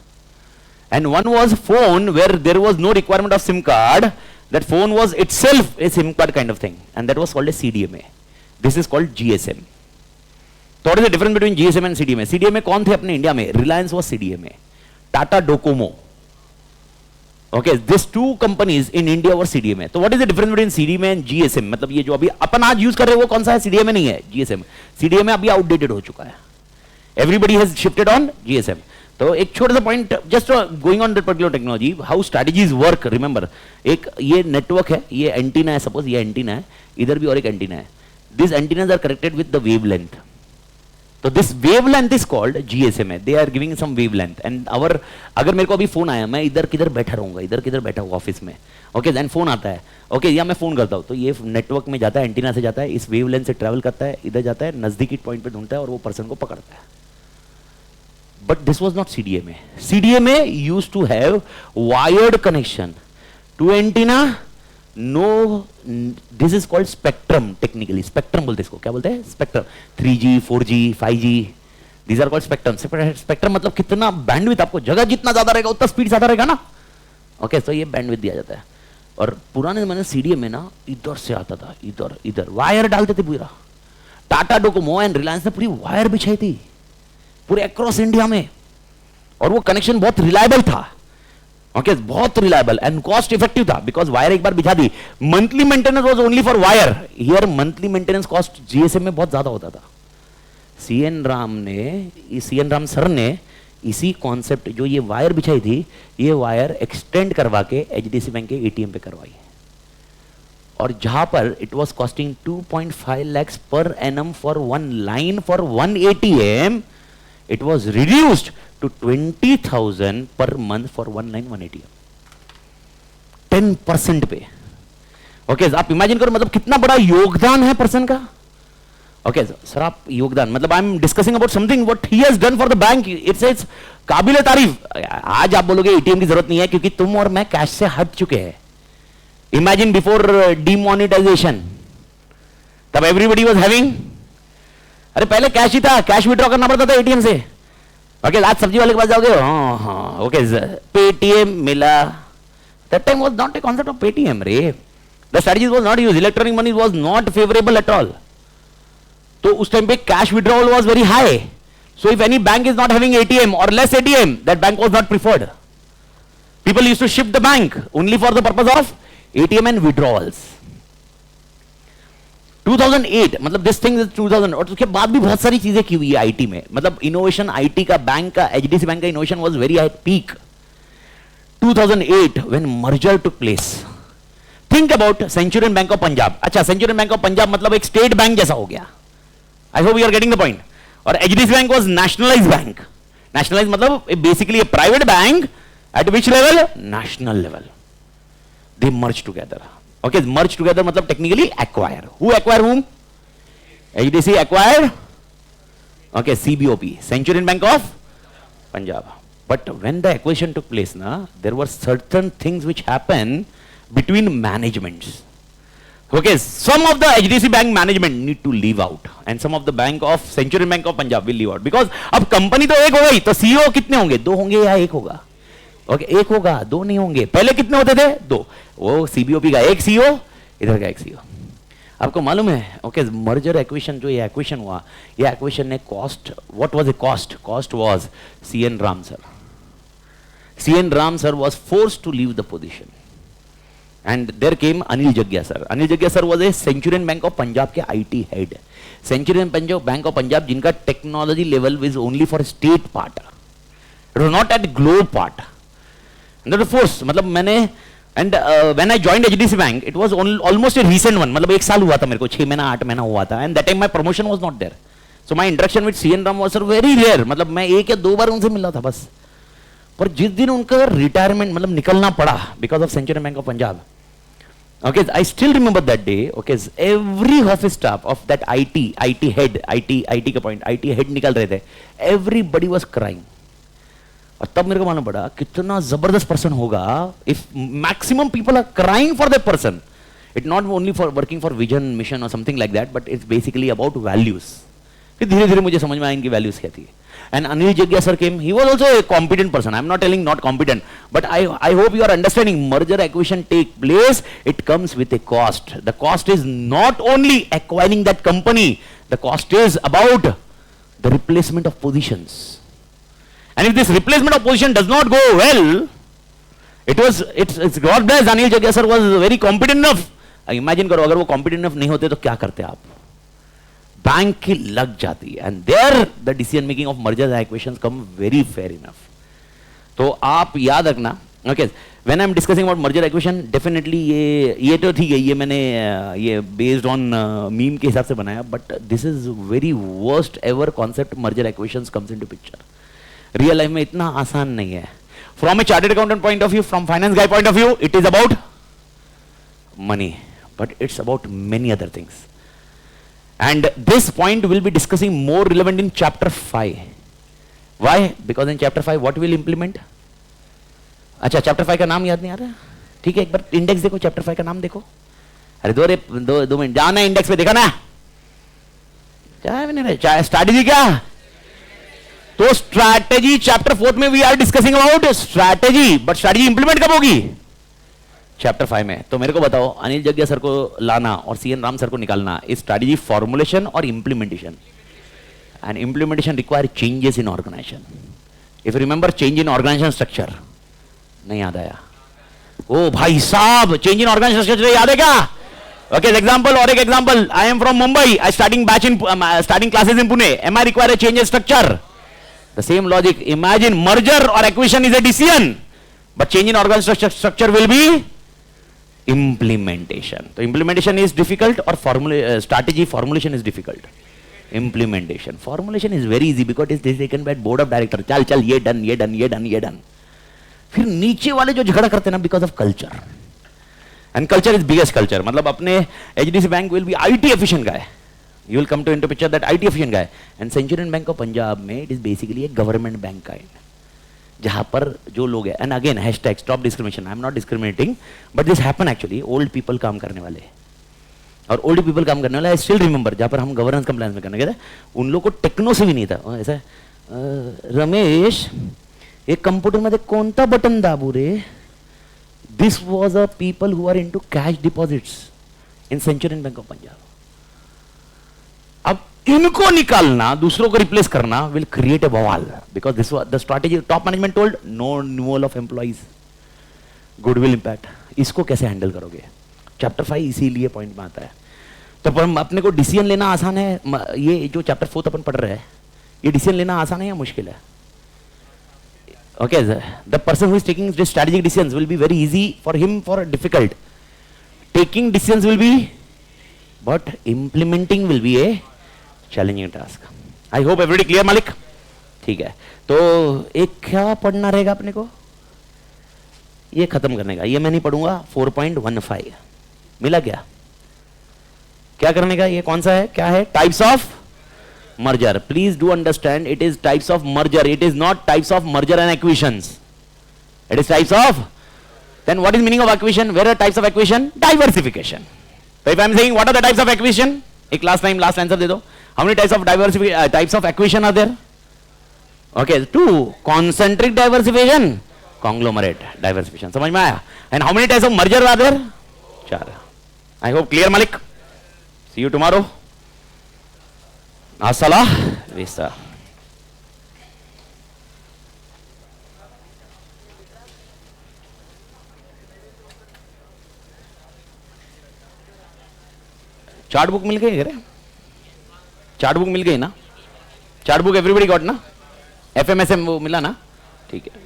And one was phone where there was no requirement of SIM card. That phone was itself a SIM card kind of thing, and that was called a CDMA. This is called GSM. So what is the difference between GSM and CDMA? CDMA कौन थे अपने India में? Reliance was CDMA. Tata Docomo. Okay, these two companies in India were CDMA. So what is the difference between CDMA and GSM? मतलब ये जो अभी अपन आज use कर रहे हैं वो कौन सा है? CDMA नहीं है, GSM. CDMA अभी outdated हो चुका है. Everybody has shifted on GSM. तो एक छोटा सा point, just going on that particular technology, how strategies work. Remember, एक ये नेटवर्क है, ये एंटीना है, सपोज ये एंटीना है, इधर भी और एक एंटीना है. This antennas are connected with the wavelength. तो this wavelength is called GSM. They are giving some wavelength and our, अगर मेरे को अभी फोन आया, मैं इधर किधर बैठा रहूंगा, इधर किधर बैठा हूँ ऑफिस में, ओके, देन फोन आता है, ओके, या मैं फोन करता हूँ, तो ये नेटवर्क में जाता है, एंटीना से जाता है, इस वेवलेंथ से ट्रैवल करता है, इधर जाता है, नजदीकी पॉइंट पे ढूंढता है और वो पर्सन को पकड़ता है. But this was not CDMA. CDMA used to have wired connection to antenna. No, this is called spectrum. Technically spectrum बोलते हैं इसको. क्या बोलते हैं? Spectrum. 3G 4G 5G, these are called spectrum. Spectrum मतलब कितना बैंडविड्थ, आपको जगह जितना ज्यादा रहेगा उतना स्पीड ज्यादा रहेगा ना. ओके, तो ये बैंडविड्थ दिया जाता है. और पुराने जमाने सीडीएमए ना इधर से आता था, इधर इधर वायर डालते थे पूरा. टाटा डोकोमो एंड रिलायंस ने पूरी वायर बिछाई थी पूरे अक्रॉस इंडिया में, और वो कनेक्शन बहुत रिलायबल था. ओके, बहुत रिलायबल एंड कॉस्ट इफेक्टिव था, बिकॉज वायर एक बार बिछा दी. Monthly maintenance was only for wire. Here monthly maintenance cost GSM में बहुत ज्यादा होता था. सीएन राम सर ने इसी कॉन्सेप्ट, जो ये वायर बिछाई थी, ये वायर एक्सटेंड करवा के एचडीएफसी बैंक के एटीएम पे करवाई. और जहां पर it was costing 2.5 lakhs per annum for one line for one ATM, it was reduced to 20,000 per month for one line one ATM. 10% पे. ओके, आप इमेजिन करो, मतलब कितना बड़ा योगदान है पर्सन का. ओके सर, आप योगदान मतलब आई am discussing about something what he has done for the bank. It's काबिल तारीफ. आज आप बोलोगे एटीएम की जरूरत नहीं है क्योंकि तुम और मैं कैश से हट चुके हैं. इमेजिन बिफोर डीमोनेटाइजेशन, तब एवरीबडी वाज हैविंग, अरे पहले कैश ही था, कैश विड्रॉ करना पड़ता था एटीएम से. ओके, आज सब्जी वाले के पास जाओगे, हाँ, ओके, पेटीएम मिला. That time was not a concept of Paytm रे. The strategy was not used. Electronic money was not favourable at all. तो उस टाइम पे cash withdrawal was very high. So if any bank is not having ATM और less ATM, that bank was not preferred. People used to shift the bank only for the purpose of ATM and withdrawals. 2008 मतलब this thing is 2000. और उसके बाद भी बहुत सारी चीजें की हुई है आईटी में. मतलब इनोवेशन आईटी का, बैंक का, एचडीएफसी बैंक का innovation was very high peak. 2008 when merger took place. Think about Centurion bank of Punjab. अच्छा, सेंचुरियन बैंक ऑफ पंजाब मतलब एक स्टेट बैंक जैसा हो गया. I hope you are getting the point. और HDFC bank was nationalised bank. Nationalise मतलब basically a private bank at which level? National level. They merge together. Okay, merge together मतलब technically acquire. Who acquire whom? HDFC acquired, okay, CBOP, Centurion Bank of Punjab. But when the acquisition took place, there were certain things which happened between managements. Okay, some of the HDFC Bank management need to leave out, and some of the Bank of Centurion Bank of Punjab will leave out because अब company तो एक हो गई, तो CEO कितने होंगे? 2 होंगे या 1 होगा? ओके, 1 होगा, 2 नहीं होंगे. पहले कितने होते थे? 2. वो सीबीओपी का 1 सीईओ, इधर का 1 सीईओ. आपको मालूम है, ओके, मर्जर एक्विजिशन, जो ये एक्विजिशन हुआ, ये एक्विजिशन ने cost, what was the cost? Cost was CN Ram sir. CN Ram sir was forced to leave the position and there came Anil Jaggia sir. Anil Jaggia sir was a Centurion bank of Punjab के IT head. Centurion bank of Punjab जिनका technology level is only for state part, it was not at globe part. Force मतलब मैंने, and when I joined HDFC bank, it was almost a recent one. मतलब 1 साल हुआ था मेरे को, 6 महीना 8 महीना हुआ था. And that time my promotion was not there. So my interaction with CN Ram was sir very rare. मतलब मैं 1 या 2 बार उनसे मिला था बस. पर जिस दिन उनका रिटायरमेंट मतलब निकलना पड़ा because of Centurion bank of Punjab, okay, I still remember that day. Okay, every office staff of that IT head का point, IT head निकल रहे थे. Everybody was crying. और तब मेरे को मालूम पड़ा कितना जबरदस्त पर्सन होगा if maximum people are crying for that person. It not only for working for vision, mission और something like that, but it's basically about values. फिर धीरे धीरे मुझे समझ में आया इनकी वैल्यूज क्या थी. And Anil Jaggia sir came. He was also a competent person. I am not telling not competent, but I hope you are understanding. Merger acquisition take place, it comes with a cost. The cost is not only acquiring that company, the cost is about the replacement of positions. And if this replacement of position does not go well, it's God bless Anil Jaggia sir was very competent enough. Imagine करो अगर वो competent enough नहीं होते तो क्या करते आप? Bank की लग जाती. And there the decision making of mergers and acquisitions come very fair enough. तो आप याद रखना, okay, when I am discussing about merger acquisition, definitely ये तो ठीक है, ये मैंने ये बेस्ड ऑन मीम के हिसाब से बनाया, but this is very worst ever concept merger acquisitions comes into picture. Real life में इतना आसान नहीं है। From A chartered accountant point of view, from finance guy point of view, it is about money, but it's about many other things. And this point will be discussing more relevant in chapter 5. Why? Because in chapter 5 what will implement? अच्छा, chapter 5 का नाम याद नहीं आ रहा? ठीक है, एक बार index देखो, chapter 5 का नाम देखो। अरे दो मिनट जाना, इंडेक्स पे देखा ना, क्या स्ट्रैटेजी, क्या तो स्ट्रैटेजी चैप्टर 4 में we are discussing about strategy, but strategy implement कब होगी? चैप्टर 5 में। तो मेरे को बताओ, अनिल जग्गिया सर को लाना और सीएन राम सर को निकालना इज स्ट्रैटेजी फॉर्मुलेशन और implementation, and implementation require changes in organisation. If you remember, change in organisation structure नहीं याद आया? ओ भाई साहब, चेंज इन ऑर्गेनाइजेशन स्ट्रक्चर याद है क्या? ओके, एग्जांपल, और एक example, I am from Mumbai, I starting classes in Pune, am I require change in structure? The same logic, imagine merger और acquisition is a decision, but change in organisation structure will be implementation. तो implementation is difficult और strategy formulation is difficult. Implementation, formulation is very easy because it is taken by board of director. चल ये done, ये done, ये done, ये done. फिर नीचे वाले जो झगड़ा करते हैं ना, because of culture. And culture is biggest culture. मतलब अपने HDFC Bank will be IT efficient guy. You will come to into picture that IT efficient guy. And Centurion Bank of Punjab में it is basically a government bank kind. जहां पर जो लोग हैं, and again hashtag stop discrimination, I am not discriminating, but this happen actually, old people काम करने वाले, और ओल्ड पीपल काम करने वाले, आई स्टिल रिमेंबर, जहां पर हम गवर्नेंस कंप्लायंस में करने गए थे, उन लोग को टेक्नो से भी नहीं था। ऐसा रमेश, एक कंप्यूटर मध्ये कोणता बटन दाबू रे? This was a people who are into cash deposits in centurion bank of Punjab. अब इनको निकालना, दूसरों को रिप्लेस करना विल क्रिएट ए बवाल, because this the strategy top management told, no removal of employees, goodwill impact. इसको कैसे हैंडल करोगे? चैप्टर 5 इसीलिए पॉइंट में आता है। तो अपने को डिसीजन लेना आसान है? ये जो चैप्टर 4 अपन पढ़ रहे हैं, ये डिसीजन लेना आसान है या मुश्किल है? Okay, the person who is taking this strategic decisions will be very easy for him, for difficult taking decisions will be, but implementing will be A challenging task. I hope everybody clear मालिक? ठीक है, तो एक क्या पढ़ना रहेगा अपने को? ये खत्म करने का, ये मैं नहीं पढ़ूंगा, 4.15 मिला क्या? क्या करने का? ये कौन सा है, क्या है? Types of merger. Please do understand, it is types of merger, it is not types of merger and acquisitions, it is types of. Then what is meaning of acquisition? Where are types of acquisition? Diversification. तो if I am saying what are the types of acquisition, एक last answer दे दो। How many types of types of acquisition are there? Okay, 2. Concentric diversification, conglomerate diversification. समझ में आया? And how many types of merger are there? 4. I hope clear, Malik. See you tomorrow. Asala Vista. Chart book मिल गई है? Chart book मिल गई ना? Chart book everybody got ना? एफएमएसएम वो मिला ना? ठीक है।